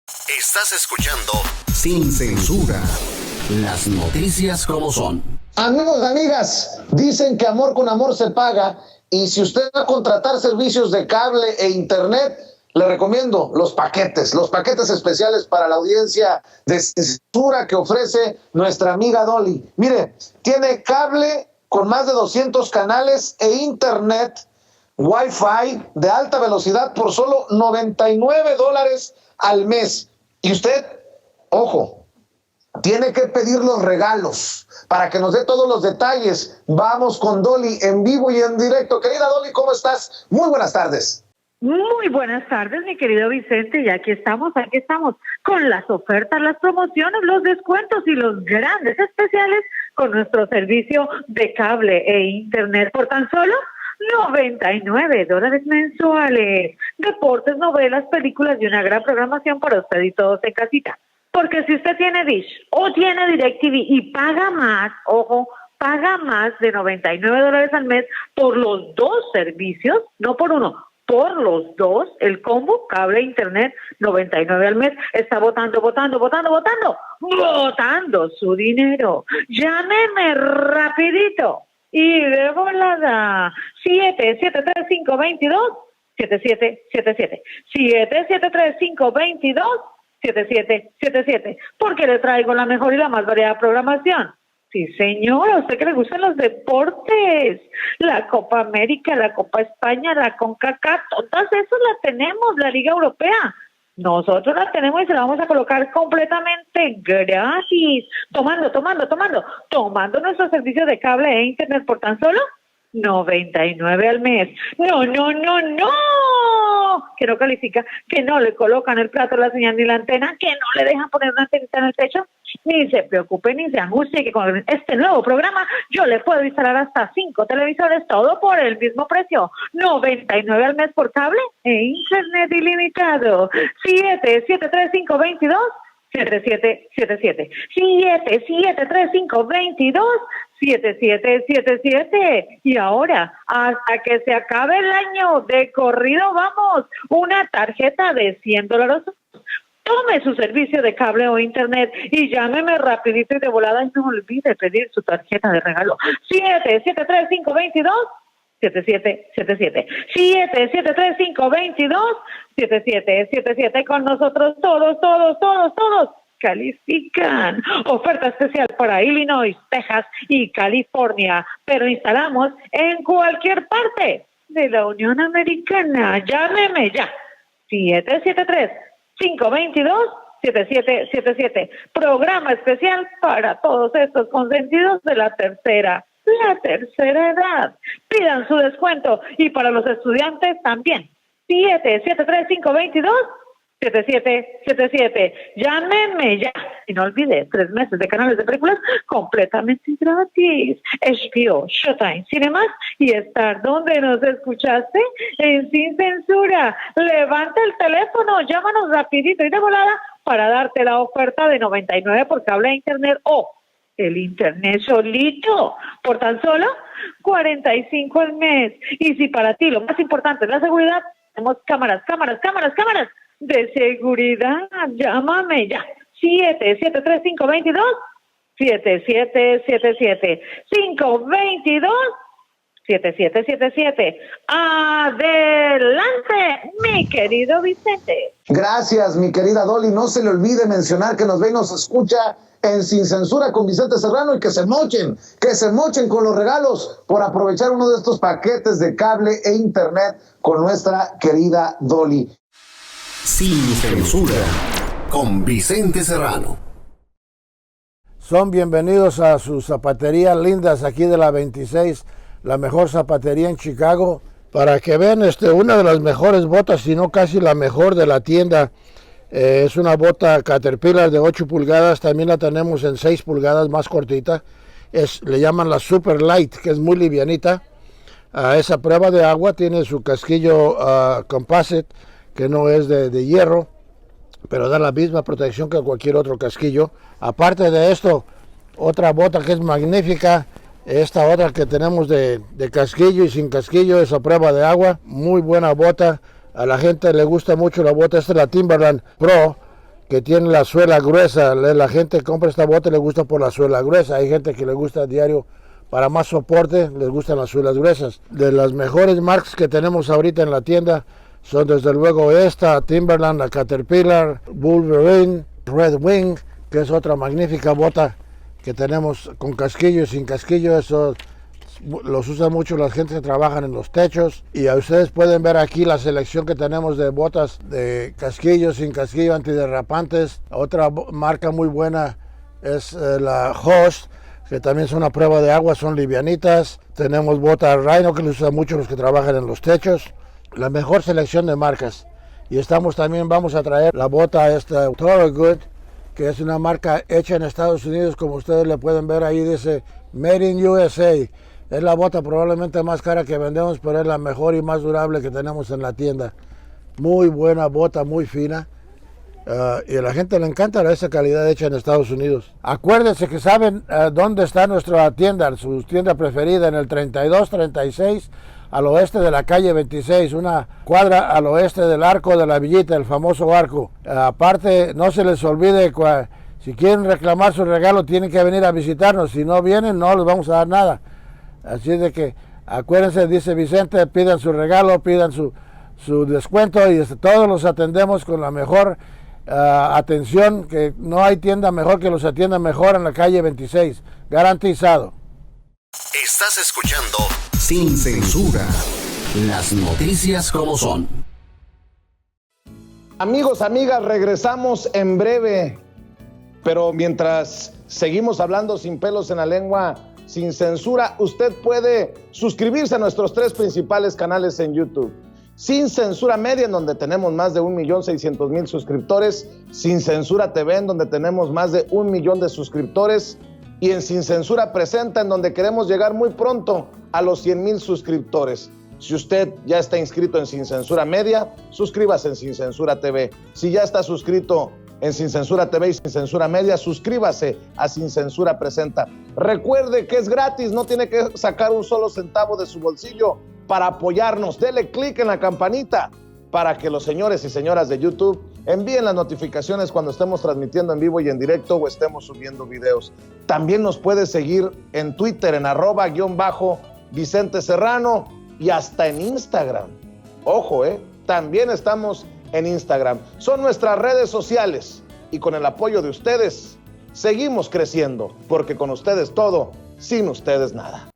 Estás escuchando Sin Censura. Las noticias como son. Amigos, amigas, dicen que amor con amor se paga, y si usted va a contratar servicios de cable e internet, le recomiendo los paquetes especiales para la audiencia de censura que ofrece nuestra amiga Dolly. Mire, tiene cable con más de 200 canales e internet Wi-Fi de alta velocidad por solo $99 al mes. Y usted, ojo, tiene que pedir los regalos para que nos dé todos los detalles. Vamos con Dolly en vivo y en directo. Querida Dolly, ¿cómo estás? Muy buenas tardes. Muy buenas tardes, mi querido Vicente, y aquí estamos con las ofertas, las promociones, los descuentos y los grandes especiales con nuestro servicio de cable e internet por tan solo $99 mensuales. Deportes, novelas, películas y una gran programación para usted y todos en casita. Porque si usted tiene Dish o tiene DirecTV y paga más, ojo, paga más de $99 al mes por los dos servicios, no por uno, por los dos, el combo cable e internet, $99 al mes, está botando su dinero. Llámeme rapidito y de volada, 773-522-7777, 773-522-7777, porque le traigo la mejor y la más variada programación. Sí, señora, a usted que le gustan los deportes, la Copa América, la Copa España, la CONCACAF, todas esas las tenemos, la Liga Europea. Nosotros la tenemos y se la vamos a colocar completamente gratis, tomando nuestro servicio de cable e internet por tan solo $99 al mes. No, que no califica, que no le colocan el plato, la señal ni la antena, que no le dejan poner una antenita en el techo. Ni se preocupe, ni se angustie, que con este nuevo programa yo le puedo instalar hasta 5 televisores, todo por el mismo precio, $99 al mes por cable e internet ilimitado. 773-522-7777, 773-522-7777. Y ahora, hasta que se acabe el año, de corrido vamos, una tarjeta de $100. Tome su servicio de cable o internet y llámeme rapidito y de volada, y no olvide pedir su tarjeta de regalo. 773-522-7777, 773-522-7777. Con nosotros todos califican. Oferta especial para Illinois, Texas y California, pero instalamos en cualquier parte de la Unión Americana. Llámeme ya, 773-522-7777. Programa especial para todos estos consentidos de la tercera edad. Pidan su descuento, y para los estudiantes también. 773-522-7777. Llámenme ya. Y no olvide, 3 meses de canales de películas completamente gratis. HBO, Showtime, Cinemas y Star. ¿Dónde nos escuchaste? En Sin Censura. Levanta el teléfono, llámanos rapidito y de volada para darte la oferta de $99 por cable e internet, o el internet solito por tan solo $45 al mes. Y si para ti lo más importante es la seguridad, tenemos cámaras de seguridad. Llámame ya, 773-522-7777, 522-7777. Adelante, mi querido Vicente. Gracias, mi querida Dolly. No se le olvide mencionar que nos ve y nos escucha en Sin Censura con Vicente Serrano, y que se mochen con los regalos por aprovechar uno de estos paquetes de cable e internet con nuestra querida Dolly. Sin Censura con Vicente Serrano. Son bienvenidos a sus zapaterías lindas aquí de la 26 la mejor zapatería en Chicago. Para que vean, una de las mejores botas, si no casi la mejor de la tienda. Es una bota Caterpillar de 8 pulgadas, también la tenemos en 6 pulgadas, más cortita. Le llaman la Super Light, que es muy livianita. Esa prueba de agua tiene su casquillo composite, que no es de hierro, pero da la misma protección que cualquier otro casquillo. Aparte de esto, otra bota que es magnífica, esta otra que tenemos de casquillo y sin casquillo, es a prueba de agua, muy buena bota. A la gente le gusta mucho la bota, esta es la Timberland Pro, que tiene la suela gruesa. La gente compra esta bota y le gusta por la suela gruesa. Hay gente que le gusta a diario para más soporte, les gustan las suelas gruesas. De las mejores marcas que tenemos ahorita en la tienda son desde luego esta, Timberland, la Caterpillar, Wolverine, Red Wing, que es otra magnífica bota que tenemos con casquillo y sin casquillo. Eso los usa mucho la gente que trabajan en los techos. Y a ustedes pueden ver aquí la selección que tenemos de botas de casquillo, sin casquillo, antiderrapantes. Otra marca muy buena es la Host, que también son a prueba de agua, son livianitas. Tenemos botas Rhino, que les usan mucho los que trabajan en los techos. La mejor selección de marcas. Y vamos a traer la bota Thorogood, que es una marca hecha en Estados Unidos, como ustedes le pueden ver ahí, dice Made in USA. Es la bota probablemente más cara que vendemos, pero es la mejor y más durable que tenemos en la tienda. Muy buena bota, muy fina. Y a la gente le encanta esa calidad hecha en Estados Unidos. Acuérdense que saben dónde está nuestra tienda, su tienda preferida, en el 3236 al oeste de la calle 26, una cuadra al oeste del Arco de la Villita, el famoso arco. Aparte, no se les olvide, si quieren reclamar su regalo, tienen que venir a visitarnos. Si no vienen, no les vamos a dar nada. Así de que acuérdense, dice Vicente, pidan su regalo, pidan su descuento, y todos los atendemos con la mejor atención, que no hay tienda mejor que los atienda mejor en la calle 26, garantizado. Estás escuchando Sin Censura, las noticias como son. Amigos, amigas, regresamos en breve, pero mientras seguimos hablando sin pelos en la lengua, sin censura, usted puede suscribirse a nuestros 3 principales canales en YouTube. Sin Censura Media, en donde tenemos más de 1,600,000 suscriptores, Sin Censura TV, en donde tenemos más de 1 millón de suscriptores, y en Sin Censura Presenta, en donde queremos llegar muy pronto a los 100,000 suscriptores. Si usted ya está inscrito en Sin Censura Media, suscríbase en Sin Censura TV. Si ya está suscrito en Sin Censura TV y Sin Censura Media, suscríbase a Sin Censura Presenta. Recuerde que es gratis, no tiene que sacar un solo centavo de su bolsillo para apoyarnos. Dele clic en la campanita para que los señores y señoras de YouTube envíen las notificaciones cuando estemos transmitiendo en vivo y en directo o estemos subiendo videos. También nos puede seguir en Twitter en @_Vicente Serrano y hasta en Instagram. Ojo, también estamos en Instagram. Son nuestras redes sociales y con el apoyo de ustedes seguimos creciendo, porque con ustedes todo, sin ustedes nada.